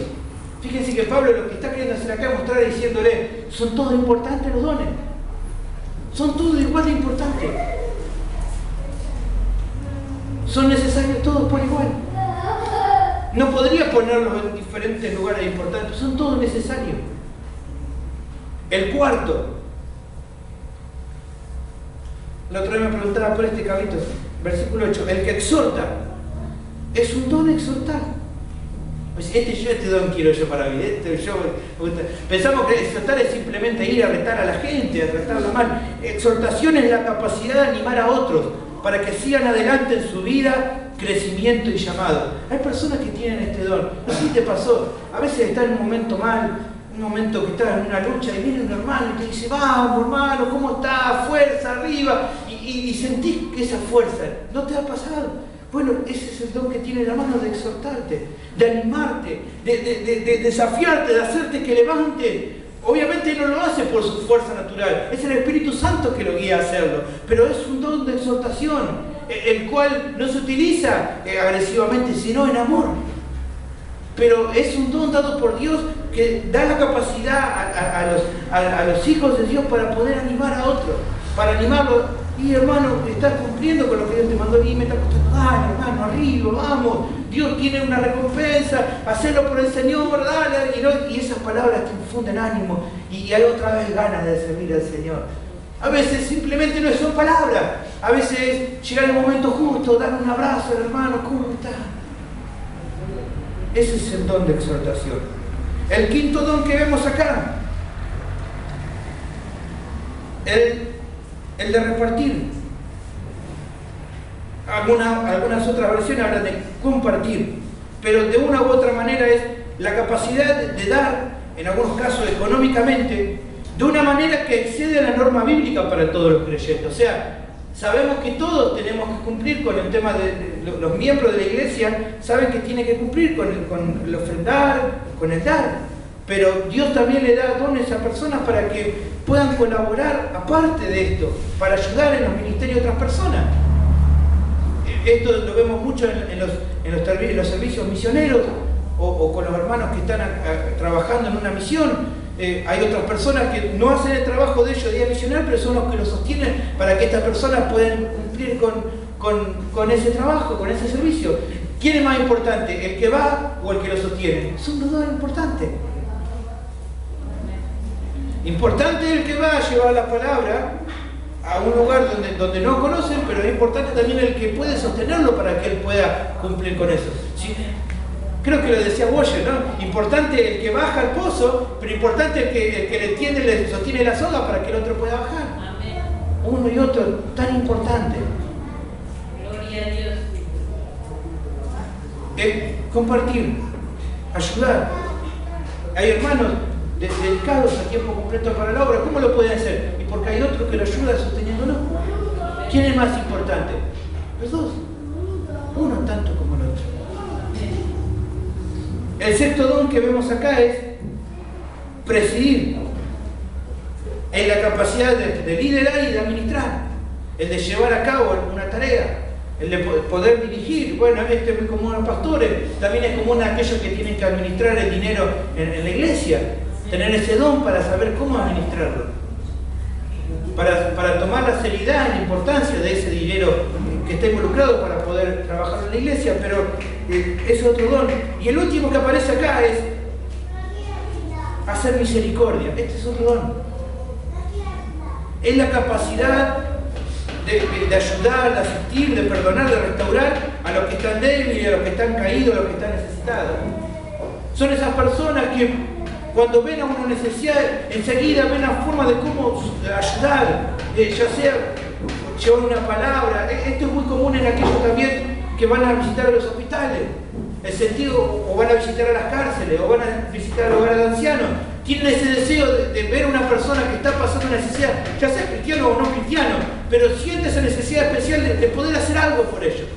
S2: Fíjense que Pablo lo que está queriendo hacer acá es mostrar diciéndole, son todos importantes los dones. Son todos igual de importantes. Son necesarios todos por igual. No podría ponerlos en diferentes lugares importantes, son todos necesarios. El cuarto. La otra vez me preguntaba por este cabrito, versículo 8, el que exhorta, es un don exhortar. Este don quiero yo para mí. Pensamos que exhortar es simplemente ir a retar a la gente, a tratarla mal. Exhortación es la capacidad de animar a otros para que sigan adelante en su vida, crecimiento y llamado. Hay personas que tienen este don. No sé si te pasó, a veces estás en un momento mal, un momento que estás en una lucha y viene un hermano y te dice, vamos hermano, ¿cómo estás? Fuerza, arriba. Y sentís que esa fuerza no te ha pasado. Bueno, ese es el don que tiene la mano, de exhortarte, de animarte, de desafiarte, de hacerte que levante. Obviamente no lo hace por su fuerza natural, es el Espíritu Santo que lo guía a hacerlo, pero es un don de exhortación, el cual no se utiliza agresivamente, sino en amor. Pero es un don dado por Dios que da la capacidad a los hijos de Dios para poder animar a otros, para animarlos. Y hermano, estás cumpliendo con lo que Dios te mandó y me está costando, dale hermano, arriba, vamos, Dios tiene una recompensa, hacelo por el Señor, dale, y esas palabras te infunden ánimo y hay otra vez ganas de servir al Señor. A veces simplemente no son palabras, a veces llega el momento justo, dar un abrazo al hermano, ¿cómo está? Ese es el don de exhortación. El quinto don que vemos acá, el de repartir. Algunas otras versiones hablan de compartir, pero de una u otra manera es la capacidad de dar, en algunos casos económicamente, de una manera que excede a la norma bíblica para todos los creyentes. O sea, sabemos que todos tenemos que cumplir con el tema de los miembros de la iglesia, saben que tienen que cumplir con el ofrendar, con el dar. Pero Dios también le da dones a personas para que puedan colaborar aparte de esto, para ayudar en los ministerios de otras personas. Esto lo vemos mucho en los servicios misioneros o con los hermanos que están trabajando en una misión. Hay otras personas que no hacen el trabajo de ellos día misional, pero son los que lo sostienen para que estas personas puedan cumplir con ese trabajo, con ese servicio. ¿Quién es más importante, el que va o el que lo sostiene? Son los dos importantes. Importante el que va a llevar la palabra a un lugar donde no conocen, pero es importante también el que puede sostenerlo para que él pueda cumplir con eso. ¿Sí? Creo que lo decía Boyer, ¿no? Importante el que baja al pozo, pero importante el que le sostiene la soga para que el otro pueda bajar. Amén. Uno y otro, tan importante.
S3: Gloria a Dios.
S2: Compartir, ayudar. Hay hermanos dedicados a tiempo completo para la obra. ¿Cómo lo pueden hacer? Y porque hay otro que lo ayuda sosteniéndolo. ¿Quién es más importante? Los dos. Uno tanto como el otro. El sexto don que vemos acá es presidir. Es la capacidad de liderar y de administrar. El de llevar a cabo una tarea. el de poder dirigir. Bueno, este es muy común a los pastores, también es común a aquellos que tienen que administrar el dinero en la iglesia, tener ese don para saber cómo administrarlo, para tomar la seriedad y la importancia de ese dinero que está involucrado para poder trabajar en la iglesia, pero es otro don. Y el último que aparece acá es hacer misericordia. Este es otro don. Es la capacidad de ayudar, de asistir, de perdonar, de restaurar a los que están débiles, a los que están caídos, a los que están necesitados. Son esas personas que cuando ven a una necesidad, enseguida ven la forma de cómo ayudar, ya sea llevar una palabra. Esto es muy común en aquellos también que van a visitar los hospitales, el sentido, o van a visitar a las cárceles, o van a visitar el hogar de ancianos. Tienen ese deseo de ver a una persona que está pasando una necesidad, ya sea cristiano o no cristiano, pero siente esa necesidad especial de poder hacer algo por ellos.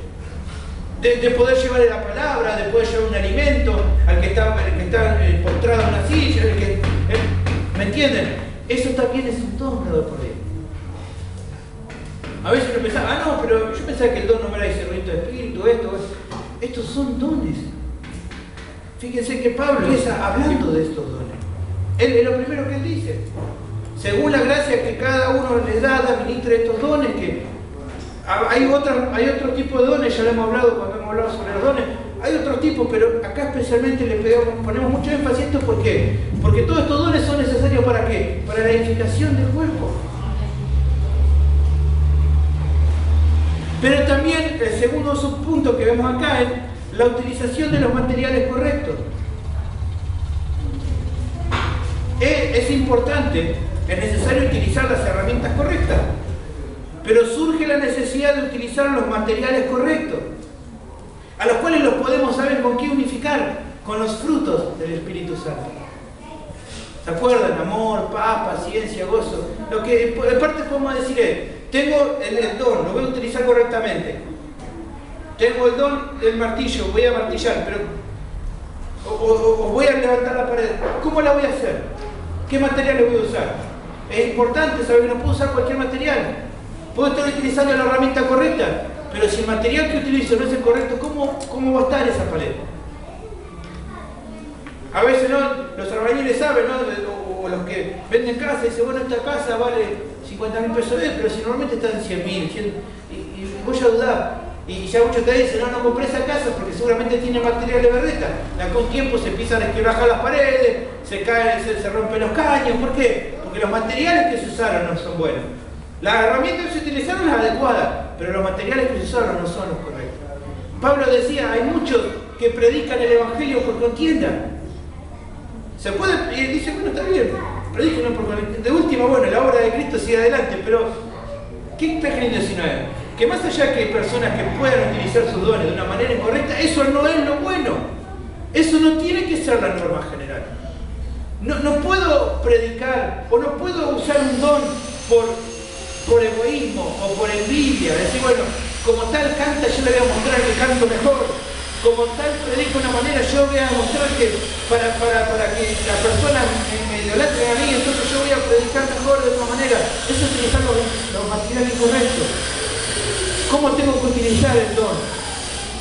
S2: De poder llevarle la palabra, de poder llevar un alimento al que está postrado en una silla, ¿me entienden? Eso también es un don dado por Dios. A veces uno pensaba, no, pero yo pensaba que el don no era discernimiento de espíritu, estos son dones. Fíjense que Pablo empieza hablando de estos dones. Es lo primero que él dice. Según la gracia que cada uno les da, administra estos dones, que hay otro tipo de dones, ya lo hemos hablado cuando hemos hablado sobre los dones, hay otros tipos, pero acá especialmente ponemos mucho énfasis. ¿Esto por qué? Porque todos estos dones son necesarios ¿para qué? Para la edificación del cuerpo. Pero también el segundo subpunto que vemos acá es la utilización de los materiales correctos. Es importante, es necesario utilizar las herramientas correctas, pero surge la necesidad de utilizar los materiales correctos, a los cuales los podemos saber con qué unificar, con los frutos del Espíritu Santo. ¿Se acuerdan? Amor, paz, paciencia, gozo. Lo que en parte podemos decir es, tengo el don, lo voy a utilizar correctamente. Tengo el don del martillo, voy a martillar, pero o voy a levantar la pared. ¿Cómo la voy a hacer? ¿Qué materiales voy a usar? Es importante saber que no puedo usar cualquier material. Puedo estar utilizando la herramienta correcta, pero si el material que utilizo no es el correcto, ¿cómo va a estar esa pared? A veces ¿no? Los albañiles saben, ¿no? O los que venden casa dicen, bueno, esta casa vale 50.000 pesos, pero si normalmente está en 100.000, y voy a dudar. Y ya muchos te dicen, no compré esa casa porque seguramente tiene material de berreta. Con tiempo se empiezan a esquebrajar las paredes, se caen, se rompen los caños. ¿Por qué? Porque los materiales que se usaron no son buenos. Las herramientas que se utilizaron las adecuadas, pero los materiales que se usaron no son los correctos. Pablo decía, hay muchos que predican el Evangelio por contienda. Se puede, y dice, bueno, está bien, predican por contienda. De última, bueno, la obra de Cristo sigue adelante, pero ¿qué está queriendo decir Noé? Que más allá que hay personas que puedan utilizar sus dones de una manera incorrecta, eso no es lo bueno. Eso no tiene que ser la norma general. No puedo predicar o no puedo usar un don por egoísmo o por envidia. Decir, bueno, como tal canta, yo le voy a mostrar que canto mejor. Como tal predico de una manera, yo voy a mostrar que para que la persona me idolatre a mí, entonces yo voy a predicar mejor de otra manera. Eso es utilizar los materiales incorrectos. ¿Cómo tengo que utilizar el don?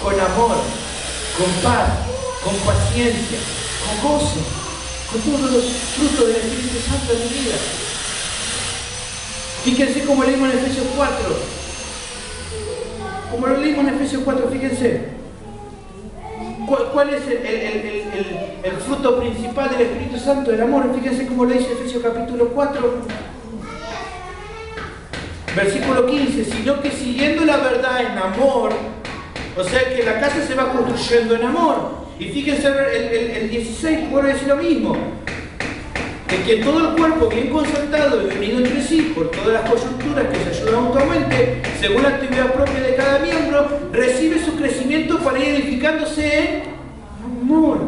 S2: Con amor, con paz, con paciencia, con gozo, con todos los frutos del Espíritu Santo en mi vida. Fíjense cómo leímos en Efesios 4. Como lo leímos en Efesios 4, fíjense. ¿Cuál es el fruto principal del Espíritu Santo? El amor. Fíjense cómo lo dice Efesios capítulo 4. Versículo 15, sino que siguiendo la verdad en amor, o sea que la casa se va construyendo en amor. Y fíjense el 16, vuelve a decir lo mismo, de que todo el cuerpo bien concertado y unido entre sí por todas las coyunturas que se ayudan mutuamente, según la actividad propia de cada miembro, recibe su crecimiento para ir edificándose en amor.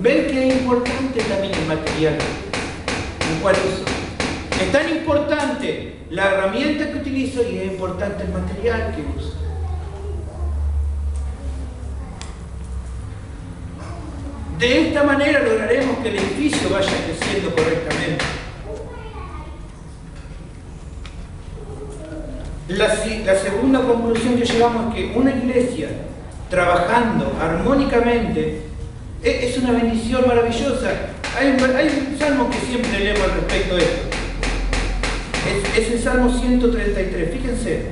S2: ¿Ven que es importante también el material en cual uso? Es tan importante la herramienta que utilizo y es importante el material que uso. De esta manera lograremos que el edificio vaya creciendo correctamente. La segunda conclusión que llegamos es que una iglesia trabajando armónicamente es una bendición maravillosa. Hay un salmo que siempre leemos al respecto de esto. Es el Salmo 133, fíjense.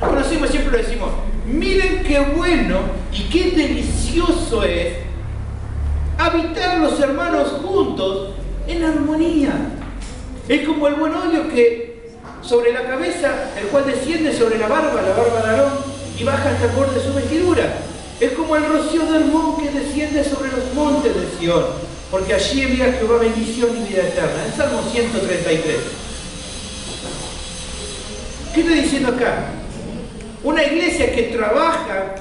S2: Lo conocemos, siempre lo decimos. Miren qué bueno y qué delicioso es habitar los hermanos juntos en armonía. Es como el buen óleo que sobre la cabeza, el cual desciende sobre la barba de Aarón, y baja hasta el borde de su vestidura. Es como el rocío de Hermón que desciende sobre los montes de Sión, porque allí envía Jehová bendición y vida eterna. En Salmo 133. ¿Qué está diciendo acá? Una iglesia que trabaja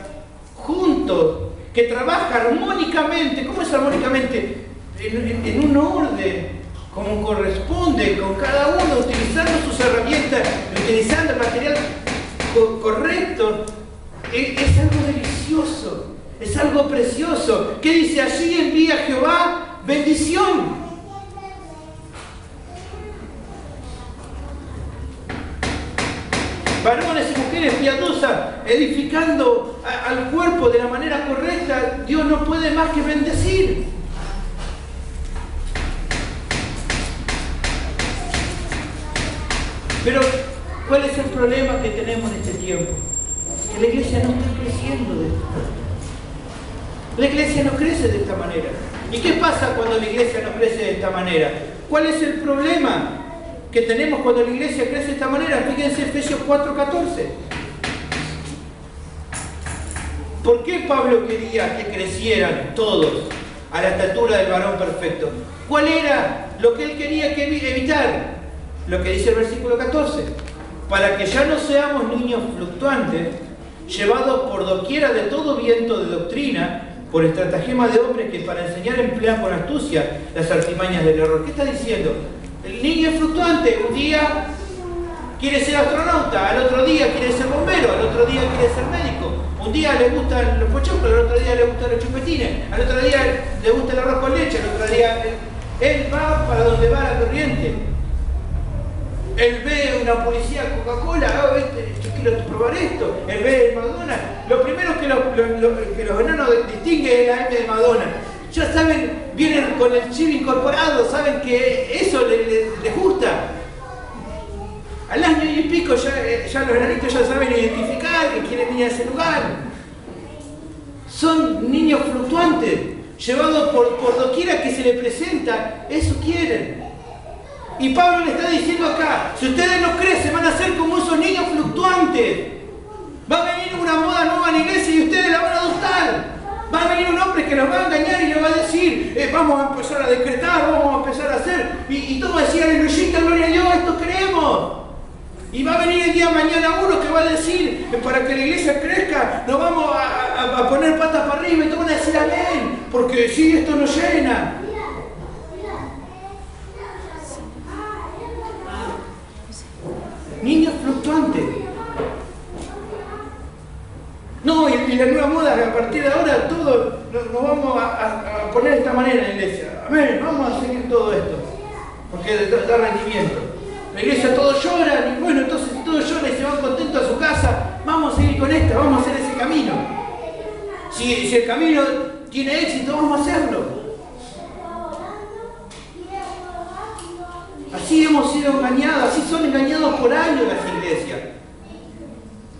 S2: juntos, que trabaja armónicamente. ¿Cómo es armónicamente? En un orden, como corresponde, con cada uno utilizando sus herramientas, utilizando el material correcto. Es algo delicioso, es algo precioso. ¿Qué dice? Allí envía Jehová bendición. Varones y mujeres piadosas, edificando al cuerpo de la manera correcta, Dios no puede más que bendecir. Pero, ¿cuál es el problema que tenemos en este tiempo? Que la iglesia no está creciendo de esta manera. La iglesia no crece de esta manera. ¿Y qué pasa cuando la iglesia no crece de esta manera? ¿Cuál es el problema que tenemos cuando la iglesia crece de esta manera? Fíjense Efesios 4:14. ¿Por qué Pablo quería que crecieran todos a la estatura del varón perfecto? ¿Cuál era lo que él quería evitar? Lo que dice el versículo 14. Para que ya no seamos niños fluctuantes, llevados por doquiera de todo viento de doctrina, por estratagema de hombres que para enseñar emplean con astucia las artimañas del error. ¿Qué está diciendo? El niño es fluctuante. Un día quiere ser astronauta, al otro día quiere ser bombero, al otro día quiere ser médico. Un día le gustan los pochoclos, al otro día le gustan los chupetines, al otro día le gusta el arroz con leche, al otro día él va para donde va la corriente. Él ve una publicidad de Coca-Cola, yo quiero probar esto. Él ve el McDonald's. Lo primero que los enanos distinguen es la M de McDonald's. Ya saben, vienen con el chip incorporado, saben que eso les gusta. Al año y pico ya los enanitos ya saben identificar que quieren ir a ese lugar. Son niños fluctuantes, llevados por doquiera que se les presenta, eso quieren. Y Pablo le está diciendo acá, si ustedes no crecen, van a ser como esos niños fluctuantes. Va a venir una moda nueva en la iglesia y ustedes la van a adoptar. Va a venir un hombre que los va a engañar y les va a decir, vamos a empezar a decretar, vamos a empezar a hacer. Y todos decían, aleluya, gloria a Dios, esto creemos. Y va a venir el día de mañana uno que va a decir, para que la iglesia crezca, nos vamos a poner patas para arriba y todos van a decir amén, porque sí, esto nos llena. Niños fluctuantes. No, y la nueva moda, a partir de ahora todos nos vamos a poner de esta manera en la iglesia. Amén, vamos a seguir todo esto, porque da rendimiento. La iglesia todos lloran, y bueno, entonces si todos lloran y se van contentos a su casa, vamos a seguir con esta, vamos a hacer ese camino. Si el camino tiene éxito, vamos a hacerlo. Así hemos sido engañados, así son engañados por años las iglesias.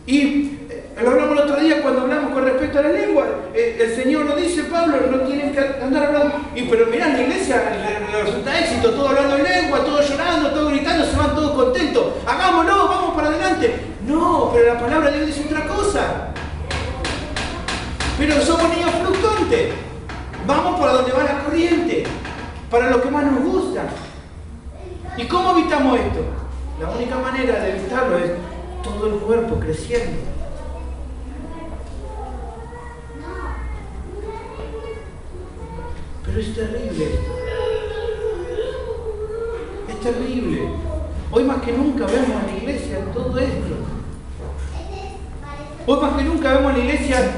S2: Y lo hablamos el otro día cuando hablamos con respecto a la lengua. El Señor nos dice, Pablo, no tienen que andar hablando. Pero mirá, en la iglesia le resulta éxito, todos hablando en lengua, todos llorando, todos gritando, se van todos contentos. Hagámoslo, vamos para adelante. No, pero la palabra de Dios dice otra cosa. Pero somos niños fluctuantes. Vamos para donde va la corriente, para lo que más nos gusta. ¿Y cómo evitamos esto? La única manera de evitarlo es todo el cuerpo creciendo. Pero es terrible esto. Es terrible. Hoy más que nunca vemos en la iglesia todo esto. Hoy más que nunca vemos en la iglesia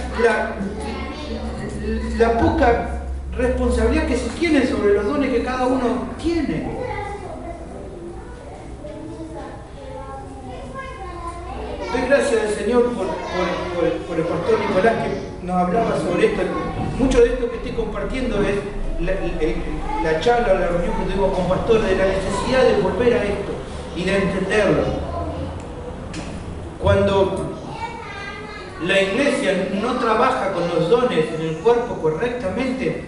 S2: la poca responsabilidad que se tiene sobre los dones que cada uno tiene. gracias al Señor por el pastor Nicolás que nos hablaba sobre esto. Mucho de esto que estoy compartiendo es la charla o la reunión que tuvimos con pastores, de la necesidad de volver a esto y de entenderlo. Cuando la iglesia no trabaja con los dones en el cuerpo correctamente,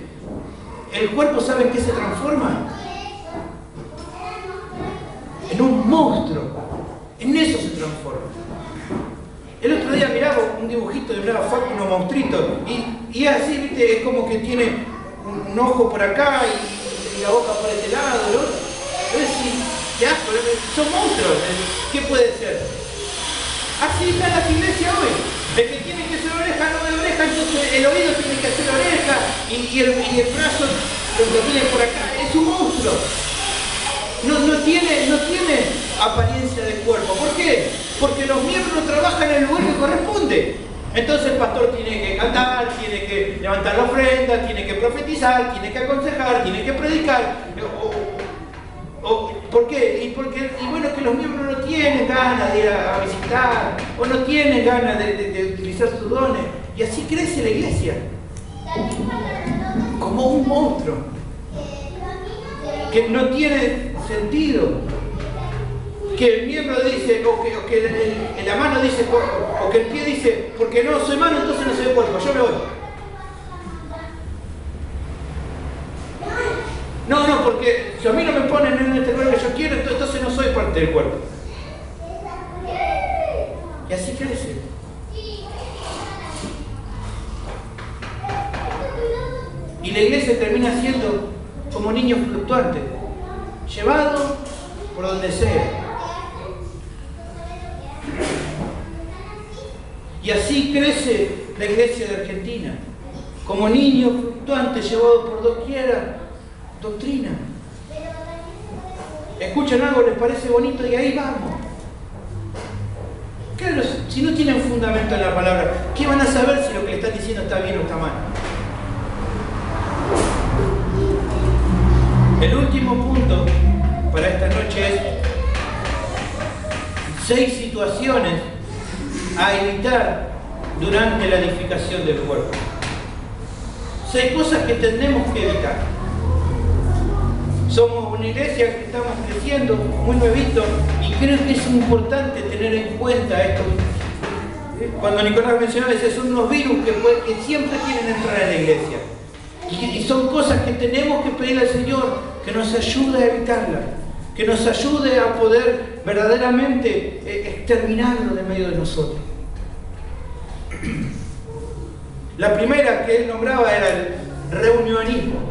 S2: el cuerpo, ¿sabe en qué se transforma? En un monstruo. En eso se transforma. El otro día miraba un dibujito de unos monstruitos y así, ¿viste? Es como que tiene un ojo por acá y la boca por este lado, ¿no? Qué asco, son monstruos. ¿Qué puede ser? Así están las iglesias hoy. El que tiene que ser oreja no ve oreja, entonces el oído tiene que hacer oreja y el brazo lo tiene por acá. Es un monstruo. No tiene apariencia de cuerpo. ¿Por qué? Porque los miembros no trabajan en el lugar que corresponde. Entonces el pastor tiene que cantar, tiene que levantar la ofrenda, tiene que profetizar, tiene que aconsejar, tiene que predicar. ¿Por qué? Y bueno, que los miembros no tienen ganas de ir a visitar, o no tienen ganas de utilizar sus dones. Y así crece la iglesia. Como un monstruo. Que no tiene sentido. Que el miembro dice, o que la mano dice, o que el pie dice, porque no soy mano, entonces no soy cuerpo, yo me voy. No, porque si a mí no me ponen en este lugar que yo quiero, entonces no soy parte del cuerpo. Y así crece. Y la iglesia termina siendo como niños fluctuantes, llevado por donde sea. Y así crece la iglesia de Argentina, como niños fluctuantes llevados por doquiera doctrina. Escuchan algo, les parece bonito y ahí vamos. Claro, si no tienen fundamento en la palabra, ¿qué van a saber si lo que le están diciendo está bien o está mal? El último punto para esta noche es 6 situaciones a evitar durante la edificación del cuerpo. 6 cosas que tenemos que evitar. Somos una iglesia que estamos creciendo, muy nuevito, y creo que es importante tener en cuenta esto. Cuando Nicolás mencionaba, son unos virus que siempre quieren entrar en la iglesia. Y son cosas que tenemos que pedirle al Señor que nos ayude a evitarlas, que nos ayude a poder verdaderamente exterminarlo de medio de nosotros. La primera que él nombraba era el reunionismo.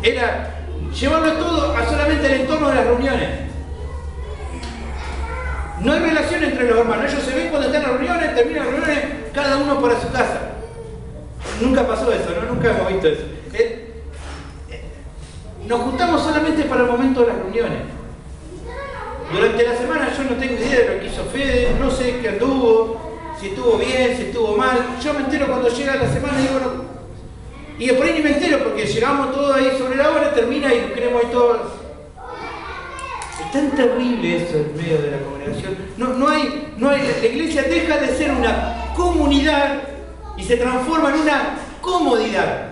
S2: Era llevarlo todo a solamente el entorno de las reuniones. No hay relación entre los hermanos. Ellos se ven cuando están en las reuniones, terminan las reuniones, cada uno para su casa. Nunca pasó eso, ¿no? Nunca hemos visto eso. Nos juntamos solamente para el momento de las reuniones. Durante la semana yo no tengo idea de lo que hizo Fede, no sé qué anduvo, si estuvo bien, si estuvo mal. Yo me entero cuando llega la semana y digo, no. Y por ahí ni me entero porque llegamos todos ahí sobre la hora, termina y nos queremos ahí todos. Es tan terrible eso en medio de la congregación. No hay, la iglesia deja de ser una comunidad y se transforma en una comodidad.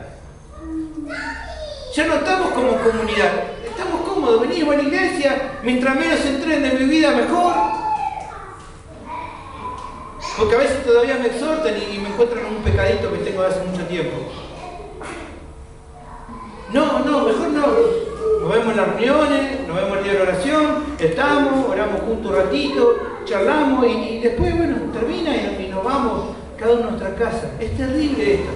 S2: Ya no estamos como comunidad, estamos cómodos, venimos a la iglesia, mientras menos entren de mi vida mejor. Porque a veces todavía me exhortan y me encuentran en un pecadito que tengo de hace mucho tiempo. No, mejor no. Nos vemos en las reuniones, nos vemos el día de la oración, estamos, oramos juntos un ratito, charlamos y después, bueno, termina y nos vamos cada uno a nuestra casa. Es terrible esto.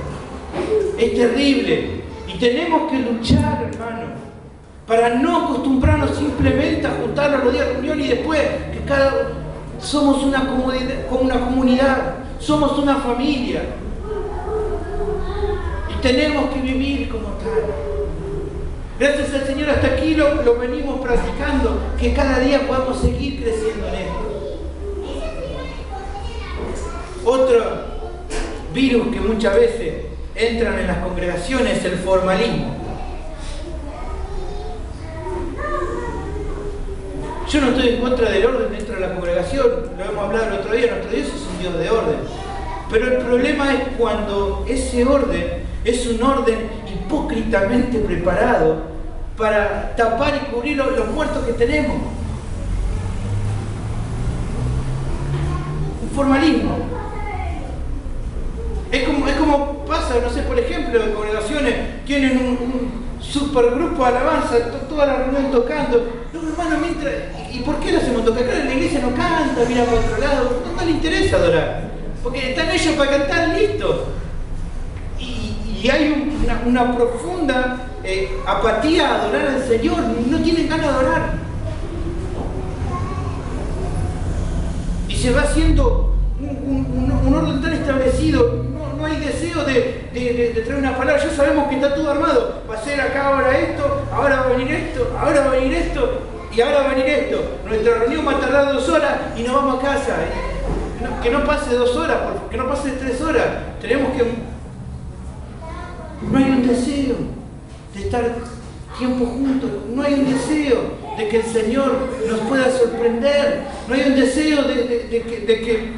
S2: Es terrible. Y tenemos que luchar, hermano, para no acostumbrarnos simplemente a juntarnos los días de reunión y después que somos una comunidad, somos una familia. Y tenemos que vivir como tal. Gracias al Señor hasta aquí lo venimos practicando, que cada día podamos seguir creciendo en esto. Otro virus que muchas veces entran en las congregaciones es el formalismo. Yo no estoy en contra del orden dentro de dentro de la congregación, lo hemos hablado el otro día, nuestro Dios es un Dios de orden. Pero el problema es cuando ese orden es un orden hipócritamente preparado para tapar y cubrir los muertos que tenemos. Un formalismo. Es como pasa, no sé, por ejemplo, en congregaciones tienen un supergrupo de alabanza, toda la reunión tocando. No, hermano, mientras, ¿y por qué lo hacemos tocar? Claro, la iglesia no canta, mira para otro lado, no le interesa adorar, porque están ellos para cantar, listos. Y hay una profunda apatía a adorar al Señor, no tienen ganas de adorar. Y se va haciendo un orden tan establecido, no hay deseo de traer una palabra. Ya sabemos que está todo armado, va a ser acá ahora esto, ahora va a venir esto, ahora va a venir esto y ahora va a venir esto. Nuestra reunión va a tardar 2 horas y nos vamos a casa. Que no pase 2 horas, que no pase 3 horas. Tenemos que... No hay un deseo de estar tiempo juntos, no hay un deseo de que el Señor nos pueda sorprender, no hay un deseo de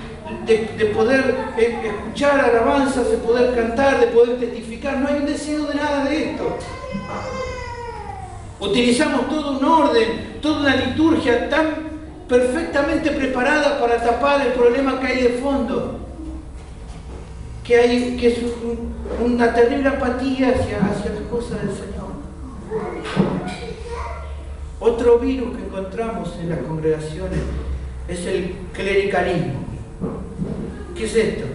S2: poder escuchar alabanzas, de poder cantar, de poder testificar, no hay un deseo de nada de esto. Utilizamos todo un orden, toda una liturgia tan perfectamente preparada para tapar el problema que hay de fondo. Que es una terrible apatía hacia las cosas del Señor. Otro virus que encontramos en las congregaciones es el clericalismo. ¿Qué es esto?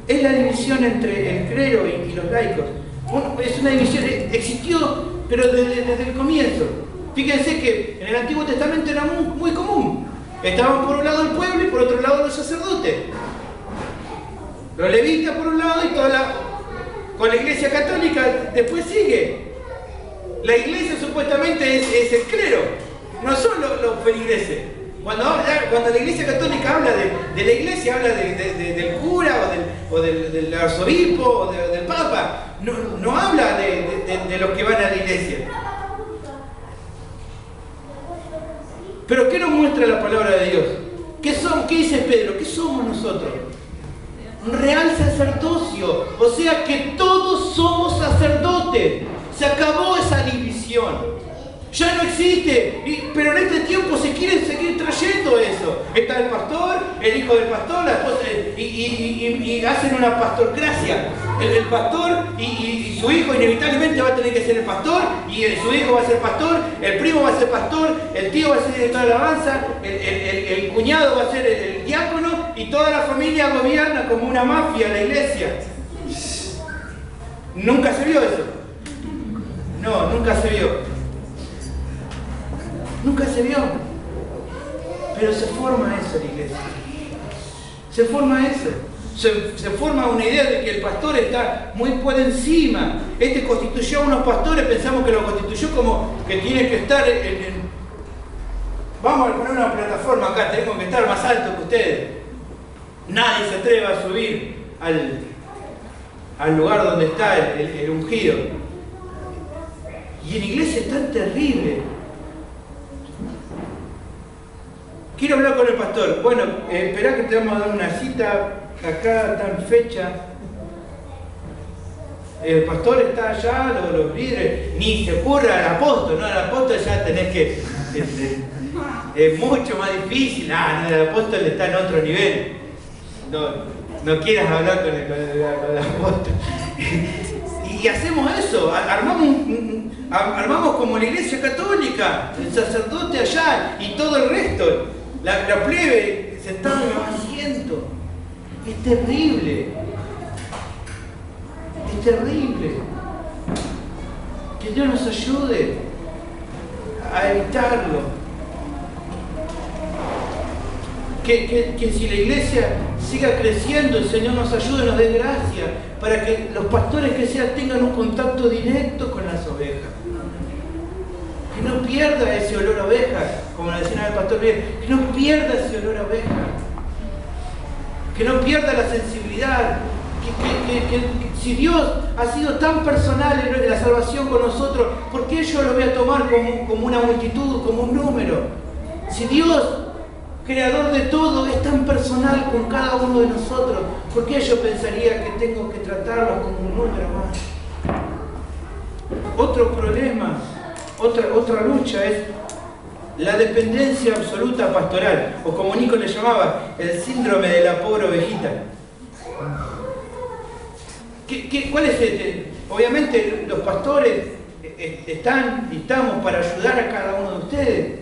S2: Es la división entre el clero y los laicos. Es una división, existió, pero desde el comienzo. Fíjense que en el Antiguo Testamento era muy común. Estaban por un lado el pueblo y por otro lado los sacerdotes. Los levitas por un lado y con la iglesia católica después sigue. La iglesia supuestamente es el clero, no son los feligreses. Cuando la iglesia católica habla de la iglesia, habla del cura o del arzobispo o del papa, no habla de los que van a la iglesia. Pero ¿qué nos muestra la palabra de Dios? ¿Qué dice Pedro? ¿Qué somos nosotros? Un real sacerdocio, o sea que todos somos sacerdotes. Se acabó esa división. Ya no existe, pero en este tiempo se quieren seguir trayendo eso. Está el pastor, el hijo del pastor, la esposa, y hacen una pastorcracia. El pastor y su hijo inevitablemente va a tener que ser el pastor, y su hijo va a ser pastor, el primo va a ser pastor, el tío va a ser director de alabanza, el cuñado va a ser el diácono, y toda la familia gobierna como una mafia la iglesia. Nunca se vio eso. No, nunca se vio. Nunca se vio. Pero se forma eso en la iglesia. Se forma eso. Se forma una idea de que el pastor está muy por encima. Constituyó a unos pastores, pensamos que lo constituyó como que tiene que estar Vamos a poner una plataforma acá, tenemos que estar más alto que ustedes. Nadie se atreve a subir al lugar donde está el ungido. Y en la iglesia es tan terrible. Quiero hablar con el pastor. Bueno, esperá que te vamos a dar una cita acá, tal fecha. El pastor está allá, los líderes, ni se ocurra al apóstol, ¿no? Al apóstol ya tenés que... es mucho más difícil. No, el apóstol está en otro nivel. No quieras hablar con el apóstol. Y hacemos eso, armamos como la iglesia católica, el sacerdote allá y todo el resto. La plebe sentada en los asientos. Es terrible. Es terrible. Que Dios nos ayude a evitarlo. Que si la iglesia siga creciendo, el Señor nos ayude, nos dé gracia, para que los pastores que sean tengan un contacto directo con las ovejas. Que no pierda ese olor a oveja, como le decían al pastor bien, que no pierda ese olor a oveja, que no pierda la sensibilidad, que si Dios ha sido tan personal en la salvación con nosotros, ¿por qué yo lo voy a tomar como una multitud, como un número? Si Dios creador de todo, es tan personal con cada uno de nosotros. ¿Por qué yo pensaría que tengo que tratarlo como un número más? Otro problema, otra lucha es la dependencia absoluta pastoral, o como Nico le llamaba, el síndrome de la pobre ovejita. ¿Cuál es este? Obviamente los pastores estamos para ayudar a cada uno de ustedes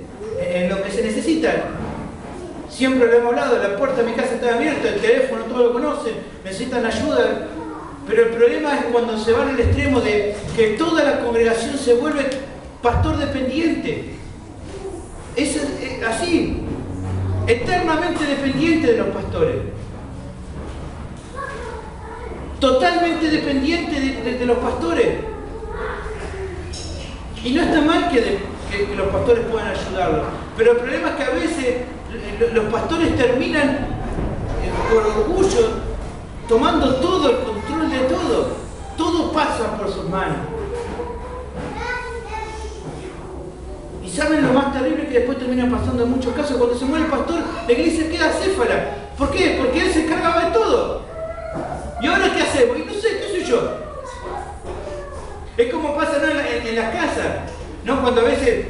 S2: en lo que se necesita. Siempre lo hemos hablado, la puerta de mi casa está abierta, el teléfono todos lo conocen, necesitan ayuda. Pero el problema es cuando se van al extremo de que toda la congregación se vuelve pastor dependiente. Es así, eternamente dependiente de los pastores. Totalmente dependiente de los pastores. Y no está mal que los pastores puedan ayudarlos, pero el problema es que a veces los pastores terminan por orgullo tomando todo el control de todo. Todo pasa por sus manos. Y saben lo más terrible que después termina pasando en muchos casos, cuando se muere el pastor, la iglesia queda acéfala. ¿Por qué? Porque él se encargaba de todo. ¿Y ahora qué hacemos? Y no sé, ¿qué soy yo? Es como pasa, ¿no? en las casas, ¿no? Cuando a veces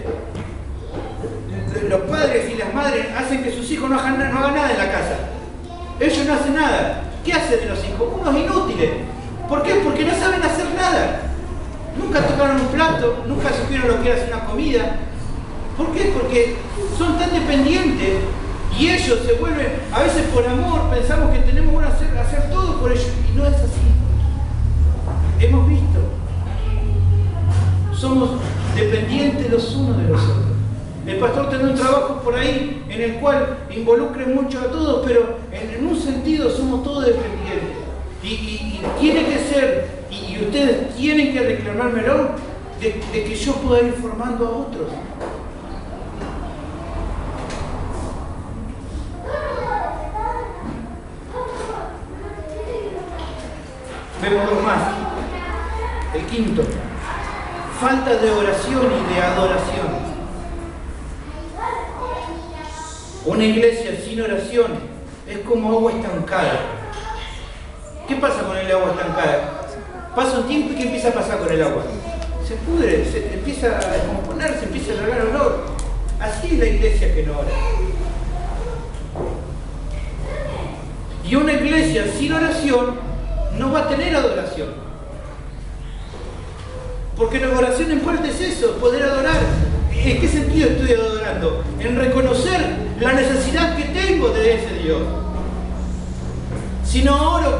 S2: los padres y las madres hacen que sus hijos no hagan nada en la casa. Ellos no hacen nada. ¿Qué hacen de los hijos? Unos inútiles. ¿Por qué? Porque no saben hacer nada. Nunca tocaron un plato, nunca supieron lo que era hacer una comida. ¿Por qué? Porque son tan dependientes y ellos se vuelven, a veces por amor, pensamos que tenemos que hacer todo por ellos y no es así. Hemos visto. Somos dependientes los unos de los otros. El pastor tiene un trabajo por ahí en el cual involucre mucho a todos, pero en un sentido somos todos dependientes. Y tiene que ser, y ustedes tienen que reclamármelo, de que yo pueda ir formando a otros. Vemos dos más. El quinto. Falta de oración y de adoración. Una iglesia sin oración es como agua estancada. ¿Qué pasa con el agua estancada? Pasa un tiempo y ¿qué empieza a pasar con el agua? Se pudre, se empieza a descomponer, se empieza a largar olor. Así es la iglesia que no ora. Y una iglesia sin oración no va a tener adoración. Porque la oración en parte es eso, poder adorar. ¿En qué sentido estoy adorando? En reconocer la necesidad que tengo de ese Dios. Si no oro,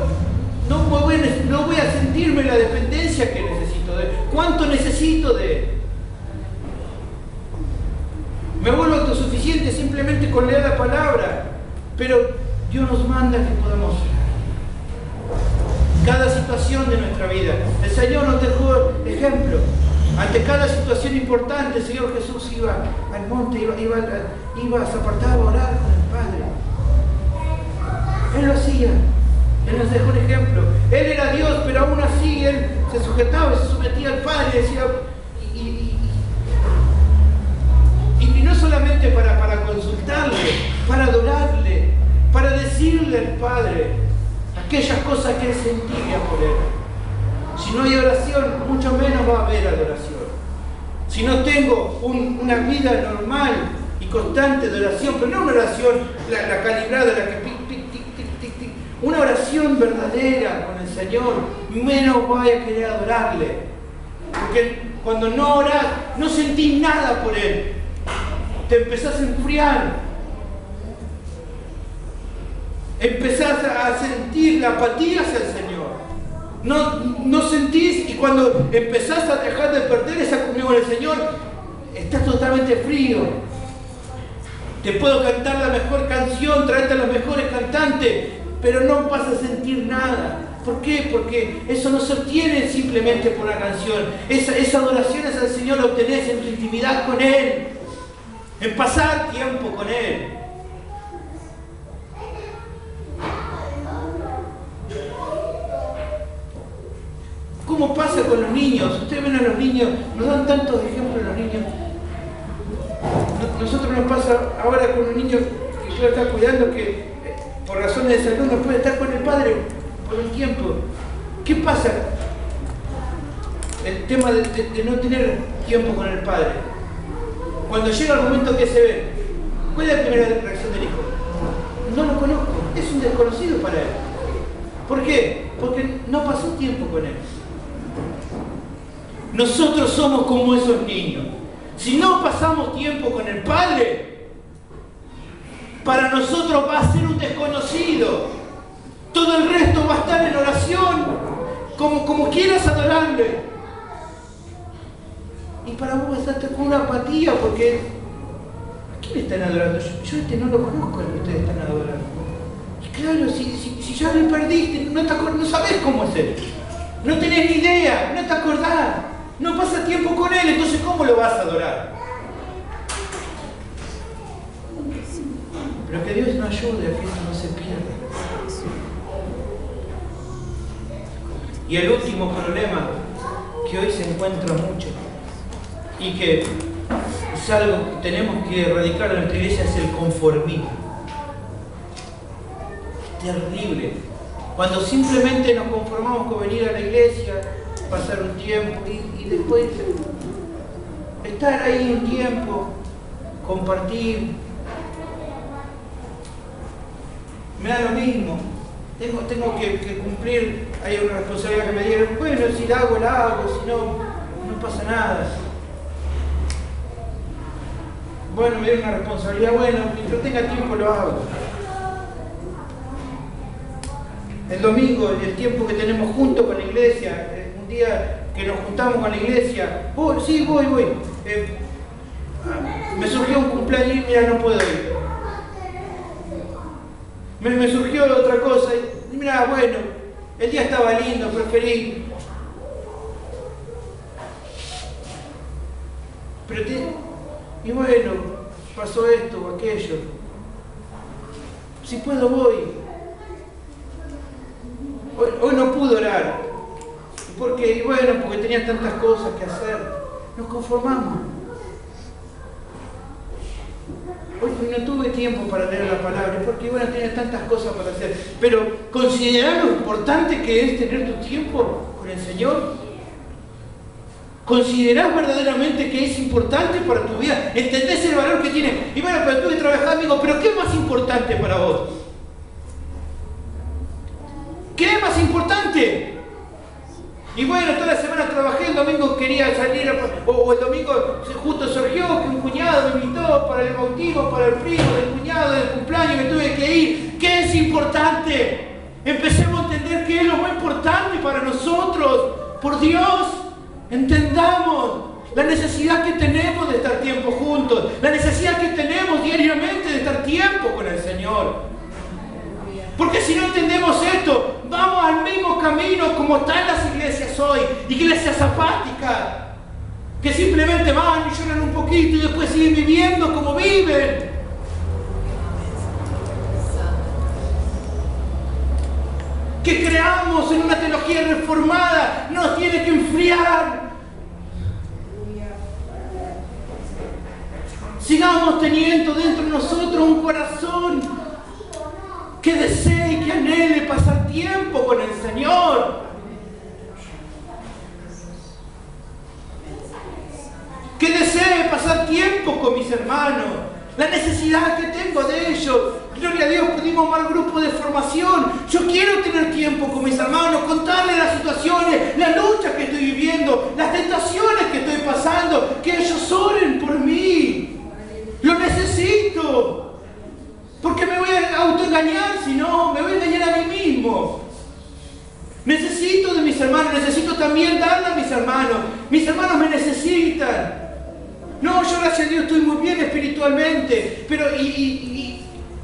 S2: no voy a sentirme la dependencia que necesito de Él. ¿Cuánto necesito de Él? Me vuelvo autosuficiente simplemente con leer la palabra. Pero Dios nos manda que podamos orar. Cada situación de nuestra vida. El Señor nos dejó ejemplo. Ante cada situación importante, el Señor Jesús iba al monte, iba se apartaba a orar con el Padre. Él lo hacía. Él nos dejó un ejemplo. Él era Dios, pero aún así Él se sujetaba y se sometía al Padre y decía, y no solamente para consultarle, para adorarle, para decirle al Padre aquellas cosas que Él sentía por Él. Si no hay oración, mucho menos va a haber adoración. Si no tengo una vida normal y constante de oración, pero no una oración la calibrada, la que tic, tic, tic, tic, tic, tic, una oración verdadera con el Señor, menos voy a querer adorarle. Porque cuando no orás, no sentís nada por Él. Te empezás a enfriar. Empezás a sentir la apatía hacia el Señor. No sentís, y cuando empezás a dejar de perder esa comunión con el Señor, estás totalmente frío. Te puedo cantar la mejor canción, traerte a los mejores cantantes, pero no vas a sentir nada. ¿Por qué? Porque eso no se obtiene simplemente por la canción. Esa adoración al Señor la obtenés en tu intimidad con Él, en pasar tiempo con Él. ¿Cómo pasa con los niños? Ustedes ven a los niños, nos dan tantos ejemplos los niños. Nosotros nos pasa ahora con los niños que claro, está cuidando que por razones de salud no puede estar con el padre por un tiempo. ¿Qué pasa? El tema de no tener tiempo con el padre. Cuando llega el momento que se ve, ¿cuál es la primera reacción del hijo? No lo conozco, es un desconocido para él. ¿Por qué? Porque no pasó tiempo con él. Nosotros somos como esos niños. Si no pasamos tiempo con el Padre, para nosotros va a ser un desconocido. Todo el resto va a estar en oración, como quieras adorarle. Y para vos vas a estar con una apatía, porque ¿a quién están adorando? Yo no lo conozco, al que ustedes están adorando. Y claro, si ya lo perdiste, no sabés cómo es él. No tenés ni idea, no te acordás. No pasa tiempo con él, entonces ¿cómo lo vas a adorar? Pero que Dios nos ayude a que esto no se pierda. Y el último problema que hoy se encuentra mucho y que es algo que tenemos que erradicar en nuestra iglesia es el conformismo. Terrible. Cuando simplemente nos conformamos con venir a la iglesia, pasar un tiempo y después estar ahí un tiempo, compartir. Me da lo mismo. Tengo que cumplir, hay una responsabilidad que me dieron. Bueno, si la hago, si no, no pasa nada. Bueno, me dieron una responsabilidad, bueno, mientras tenga tiempo lo hago. El domingo, el tiempo que tenemos juntos con la iglesia, un día que nos juntamos con la iglesia, sí, voy. Me surgió un cumpleaños y mira, no puedo ir. Me surgió otra cosa y mira, bueno, el día estaba lindo, preferí. Y bueno, pasó esto o aquello. Si puedo voy. Hoy no pude orar. Porque tenía tantas cosas que hacer. Nos conformamos. Hoy no tuve tiempo para leer la palabra, porque tenía tantas cosas para hacer. Pero considerá lo importante que es tener tu tiempo con el Señor. ¿Considerás verdaderamente que es importante para tu vida? ¿Entendés el valor que tiene? Y bueno, pero tuve que trabajar, amigo, pero ¿qué es más importante para vos? ¿Qué es más importante? Y bueno, toda la semana trabajé, el domingo quería salir, o el domingo justo surgió que un cuñado me invitó para el bautismo, para el primo del cuñado, del cumpleaños, me tuve que ir. ¿Qué es importante? Empecemos a entender qué es lo más importante para nosotros. Por Dios, entendamos la necesidad que tenemos de estar tiempo juntos, la necesidad que tenemos diariamente de estar tiempo con el Señor. Porque si no entendemos esto, vamos al mismo camino como están las iglesias hoy, iglesias apáticas, que simplemente van y lloran un poquito y después siguen viviendo como viven. Que creamos en una teología reformada nos tiene que enfriar. Sigamos teniendo dentro de nosotros un corazón que desee y que anhele pasar tiempo con el Señor. Que desee pasar tiempo con mis hermanos. La necesidad que tengo de ellos. Gloria a Dios, pudimos armar grupo de formación. Yo quiero tener tiempo con mis hermanos, contarles las situaciones, las luchas que estoy viviendo, las tentaciones que estoy pasando, que ellos oren por mí. Lo necesito. Porque me voy a autoengañar, si no, me voy a engañar a mí mismo. Necesito de mis hermanos, necesito también darle a mis hermanos. Mis hermanos me necesitan. No, yo gracias a Dios estoy muy bien espiritualmente, pero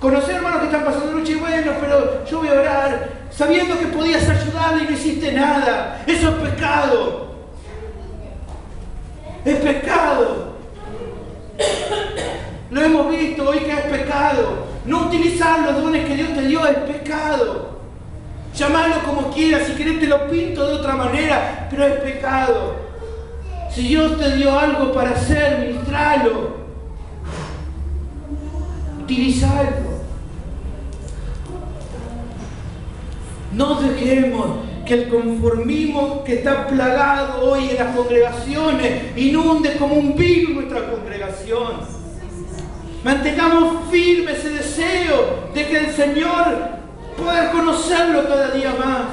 S2: conocer hermanos que están pasando lucha y bueno, pero yo voy a orar sabiendo que podías ayudarle y no hiciste nada. Eso es pecado. Es pecado. Lo hemos visto hoy que es pecado. No utilizar los dones que Dios te dio es pecado. Llamarlo como quieras, si querés te lo pinto de otra manera, pero es pecado. Si Dios te dio algo para hacer, ministralo. Utilizarlo. No dejemos que el conformismo que está plagado hoy en las congregaciones inunde como un virus nuestra congregación. Mantengamos firme ese deseo de que el Señor pueda conocerlo cada día más,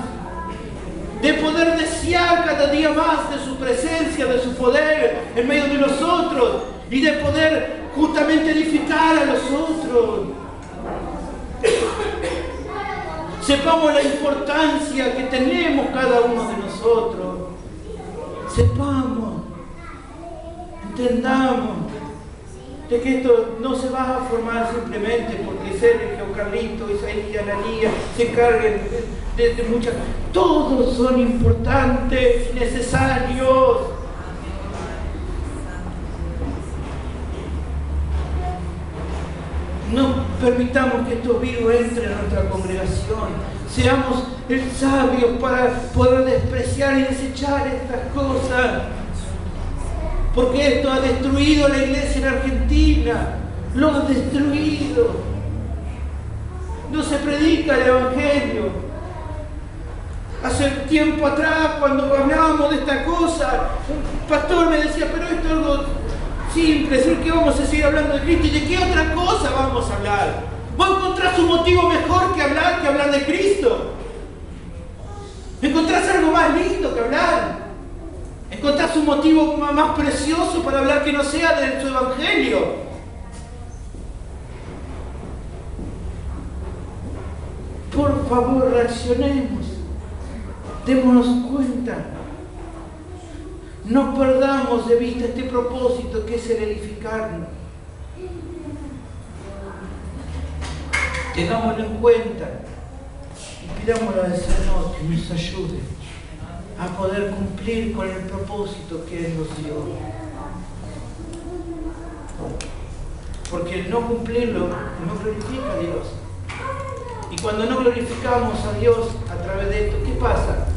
S2: de poder desear cada día más de su presencia, de su poder en medio de nosotros y de poder justamente edificar a los otros. Sepamos la importancia que tenemos cada uno de nosotros. Sepamos, entendamos de que esto no se va a formar simplemente porque Sergio, Carlito, Isaías, Analía se encarguen de muchas. Todos son importantes y necesarios. No permitamos que estos virus entren en nuestra congregación. Seamos sabios para poder despreciar y desechar estas cosas. Porque esto ha destruido la iglesia en Argentina. Lo ha destruido. No se predica el Evangelio. Hace tiempo atrás, cuando hablábamos de esta cosa, un pastor me decía, pero esto es algo simple, es que vamos a seguir hablando de Cristo. ¿Y de qué otra cosa vamos a hablar? ¿Vos encontrás un motivo mejor que hablar de Cristo? ¿Encontrás algo más lindo que hablar? ¿Encontrás un motivo más precioso para hablar que no sea de su Evangelio? Por favor, reaccionemos. Démonos cuenta. No perdamos de vista este propósito que es el edificarnos. Tengámoslo en cuenta y pidámosle al Señor que nos ayude a poder cumplir con el propósito que Él nos dio. Porque el no cumplirlo no glorifica a Dios. Y cuando no glorificamos a Dios a través de esto, ¿qué pasa?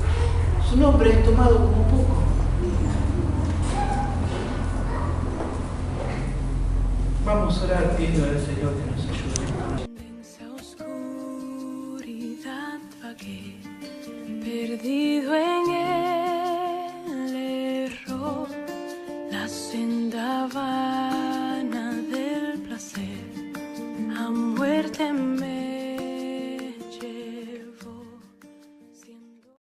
S2: Su nombre es tomado como poco. Vamos a orar pidiendo al Señor que nos ayude.